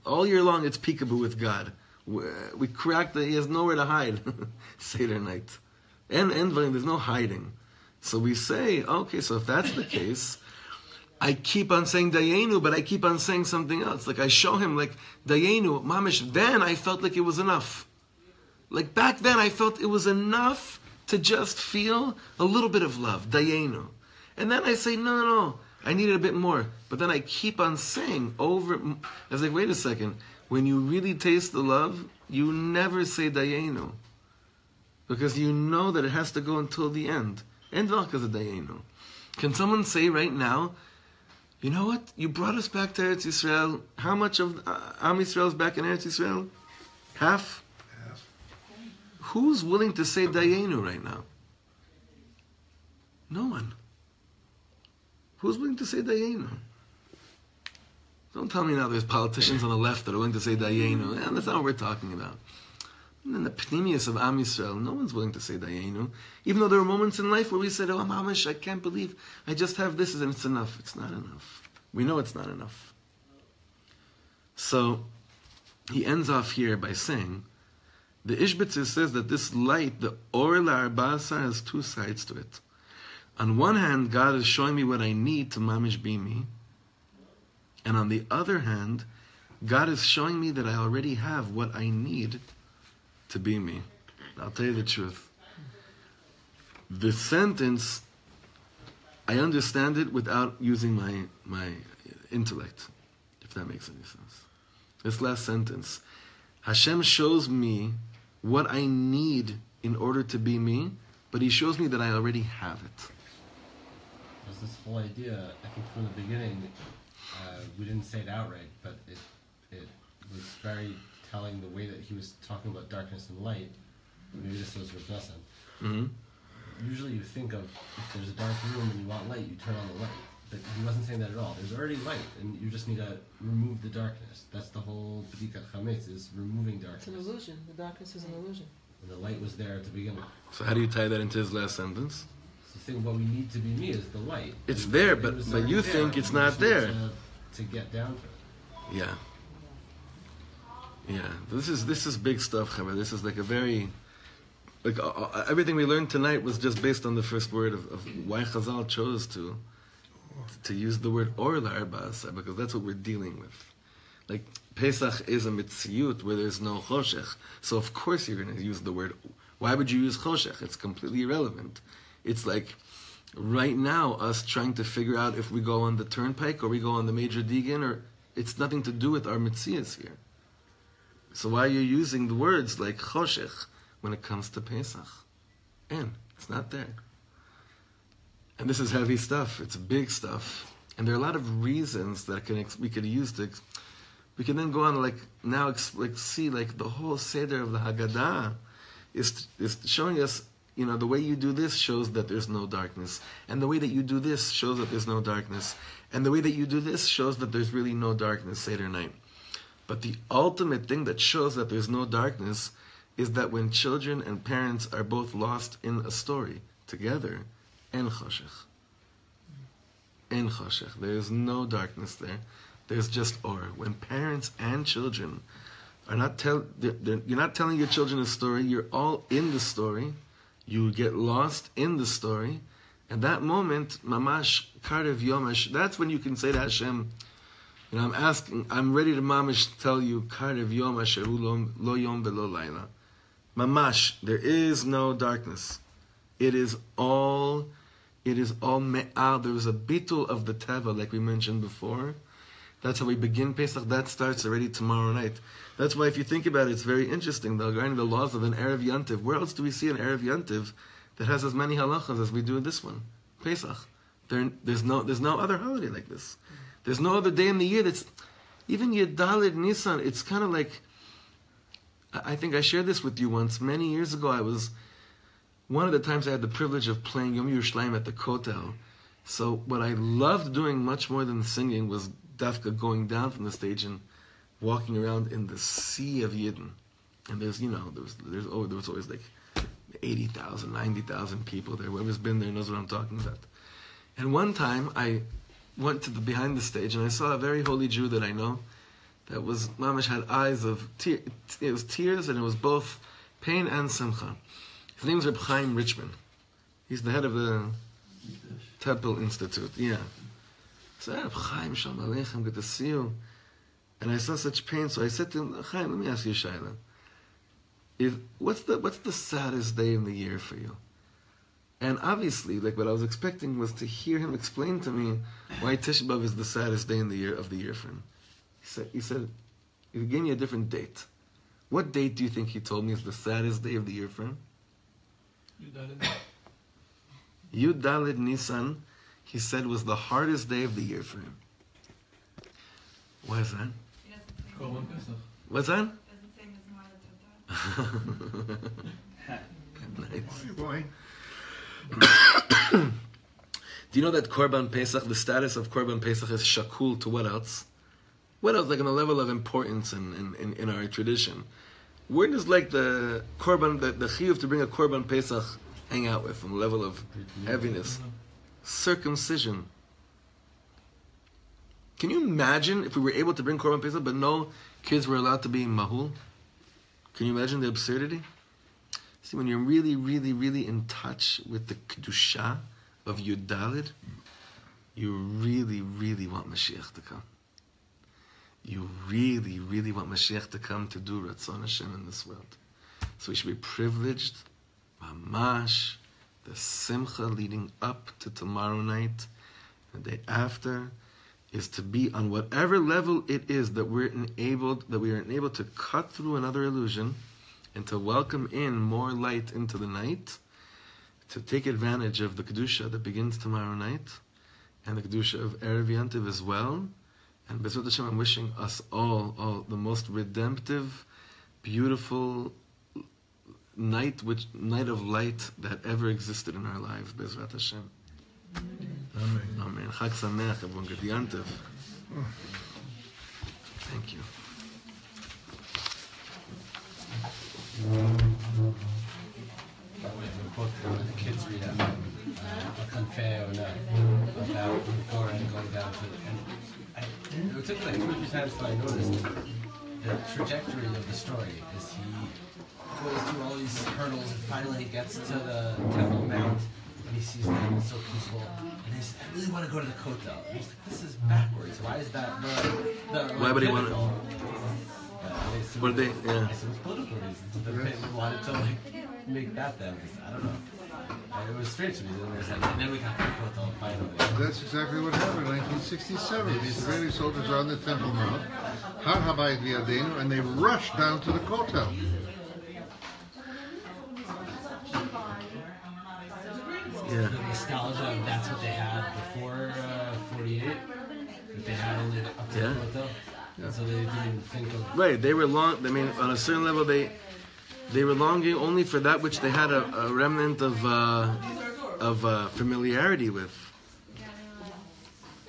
All year long it's peekaboo with God. We cracked he has nowhere to hide. Seder night. And there's no hiding. So we say, okay, so if that's the case, I keep on saying Dayenu, but I keep on saying something else. Like I show him, like, Dayenu, Mamish, then I felt like it was enough. Like back then I felt it was enough to just feel a little bit of love, Dayenu. And then I say, no, I needed a bit more. But then I keep on saying over, I was like, wait a second, when you really taste the love, you never say Dayenu. Because you know that it has to go until the end. En dvar kaze dayenu. Can someone say right now, you know what? You brought us back to Eretz Yisrael. How much of Am Yisrael is back in Eretz Yisrael? Half? Who's willing to say dayenu right now? No one. Who's willing to say dayenu? Don't tell me now there's politicians on the left that are willing to say dayenu. That's not what we're talking about. And in the pnimius of Am Yisrael, no one's willing to say dayenu. Even though there were moments in life where we said, oh, Mamish, I can't believe I just have this and it's enough. It's not enough. We know it's not enough. So, he ends off here by saying, the Ishbitzer says that this light, the Or La'arba'asar, has two sides to it. On one hand, God is showing me what I need to mamish be me. And on the other hand, God is showing me that I already have what I need to be me. I'll tell you the truth. The sentence, I understand it without using my intellect, if that makes any sense. This last sentence, Hashem shows me what I need in order to be me, but He shows me that I already have it.
There's this whole idea, I think from the beginning, we didn't say it outright, but it was very telling the way that he was talking about darkness and light. Maybe this was with Nosson.
Mm-hmm.
Usually you think of, if there's a dark room and you want light, you turn on the light. But he wasn't saying that at all. There's already light, and you just need to remove the darkness. That's the whole Bedikat Chametz, is removing darkness.
It's an illusion. The darkness is an illusion.
And the light was there to begin with.
So how do you tie that into his last sentence?
So the thing, what we need to be me is the light.
It's
And
there,
it
but
was
you
already
think
there.
it's
We
not
just need
there.
To get down to it.
Yeah. Yeah. This is big stuff, Chaver. This is like a very... Like everything we learned tonight was just based on the first word of why Chazal chose to use the word Or La'arba'asar, because that's what we're dealing with. Like, Pesach is a mitziyut where there's no choshech. So of course you're going to use the word. Why would you use choshech? It's completely irrelevant. It's like, right now, us trying to figure out if we go on the turnpike or we go on the major digan, or it's nothing to do with our mitziyas here. So why are you using the words like choshech when it comes to Pesach? And it's not there. And this is heavy stuff. It's big stuff. And there are a lot of reasons that we could use to... We can then go on see the whole Seder of the Haggadah is showing us, the way you do this shows that there's no darkness. And the way that you do this shows that there's no darkness. And the way that you do this shows that there's really no darkness Seder night. But the ultimate thing that shows that there's no darkness is that when children and parents are both lost in a story together, En choshech. En choshech. There is no darkness there. There's just or. When parents and children are not you're not telling your children a story. You're all in the story. You get lost in the story, and that moment, mamash karev yomash. That's when you can say to Hashem, I'm ready to mamash tell you karev yomash lo yom velo layla. Mamash, there is no darkness. It is all me'al. There is a bitul of the teva, like we mentioned before. That's how we begin Pesach. That starts already tomorrow night. That's why, if you think about it, it's very interesting. Regarding the laws of an Erev Yantiv, where else do we see an Erev Yantiv that has as many halachas as we do this one? Pesach. There's no other holiday like this. There's no other day in the year that's even Yedalid Nisan. It's kind of like, I think I shared this with you once many years ago. One of the times I had the privilege of playing Yom Yerushalayim at the Kotel. So what I loved doing much more than singing was dafka going down from the stage and walking around in the sea of Yidden. And there was always like 80,000, 90,000 people there. Whoever's been there knows what I'm talking about. And one time I went to behind the stage and I saw a very holy Jew that I know that was, mamash, had eyes of tears. It was tears, and it was both pain and simcha. His name is Reb Chaim Richman. He's the head of the Temple Institute. Yeah. So, Reb Chaim, Shalom Aleichem, good to see you. And I saw such pain, so I said to him, Chaim, let me ask you, Shaila. What's the saddest day in the year for you? And obviously, like what I was expecting was to hear him explain to me why Tisha B'Av is the saddest day in the year for him. He said, he gave me a different date. What date do you think he told me is the saddest day of the year for him? Yud Daled Nisan, he said, was the hardest day of the year for him. Why is that?
Korban Pesach.
What's that?
Nice. Boy.
Do you know that Korban Pesach, the status of Korban Pesach is shakul to what else? What else, like on a level of importance in our tradition? Where does like the Korban, the chiyuv to bring a Korban Pesach hang out with on the level of heaviness? Circumcision. Can you imagine if we were able to bring Korban Pesach but no kids were allowed to be mahul? Can you imagine the absurdity? See, when you're really, really, really in touch with the kedusha of Yud Daled, you really, really want Mashiach to come. You really, really want Mashiach to come to do Ratzon Hashem in this world. So we should be privileged, mamash, the simcha leading up to tomorrow night, the day after, is to be on whatever level it is that we are enabled to cut through another illusion and to welcome in more light into the night, to take advantage of the Kedusha that begins tomorrow night, and the Kedusha of Erev Yantiv as well. And B'ezrat Hashem, I'm wishing us all the most redemptive, beautiful night of light that ever existed in our lives, B'ezrat Hashem.
Amen.
Amen. Chag Sameach, everyone. Good Yantiv. Thank you.
The kids read about before and going down to it took like 2 or 3 times till I noticed the trajectory of the story as he goes through all these hurdles and finally gets to the Temple Mount and he sees that it's so peaceful and he says, I really want to go to the Kotel. And he's like, this is backwards. Why is that
Why would he want to? What did they? Yeah.
I said, it's political reasons. They wanted to make that the emphasis. I don't know. It was strange to me. And then we got to the Kotel finally.
That's exactly what happened in 1967. The Israeli soldiers are on the Temple Mount, Har Habayit V'Yadeinu, and they rushed down to the Kotel.
The nostalgia of that's what they had before 48, that they had only up to the Kotel. And so they didn't even think of...
Right, they were long. I mean, on a certain level, they were longing only for that which they had a remnant of familiarity with.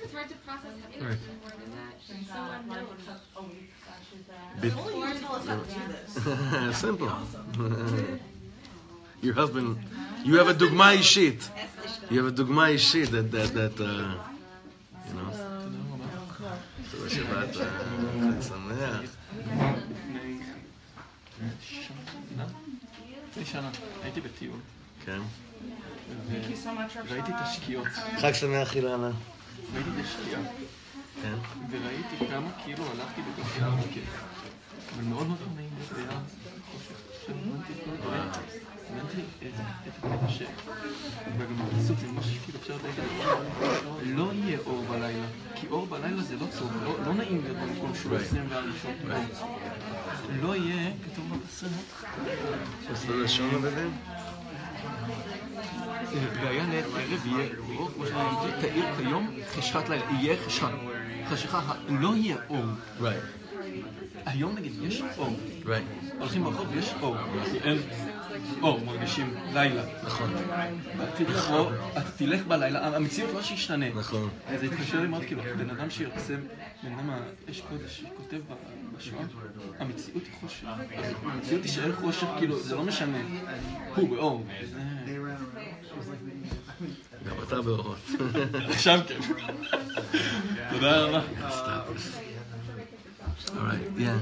It's hard to process having
Right.
more than that. It's so unknown.
Simple. Your husband, you have a dugma ishit. You have a dugma ishit that you know. So Shabbat Sameach.
לפני שנה הייתי בטיול.
כן.
וראיתי את השקיעות.
חג שמח אילנה.
ראיתי את השקיעה.
כן.
וראיתי כמה כאילו הלכתי בתוך יער בכיף. אבל מאוד מאוד נעים להיות ביער. שהבנתי את כל הדברים. הבנתי את הקטע וגם הפסוק זה ממש כאילו אפשר להגיד לא יהיה אור בלילה. כי אור בלילה זה לא טוב. לא נעים להיות במקום שהוא 24 שעות. לא יהיה, כתוב בפסוק.
שעשו לשון הבדל?
והיה ערב יהיה אור, כמו שאני תאיר כיום חשכת לילה. יהיה חשכה, לא יהיה אור. היום נגיד יש אור. הולכים ברחוב ויש אור. אין אור, מרגישים לילה.
נכון.
תלך בלילה, המציאות לא שישתנה.
נכון.
זה התקשר לי מאוד כאילו, בן אדם שיוצא, בן אדם האש קודש שכותב בשואה, המציאות היא חושך. המציאות תישאר חושך, כאילו, זה לא משנה. הוא באור.
גם אתה באורות.
עכשיו כן. תודה רבה.
All right, yeah.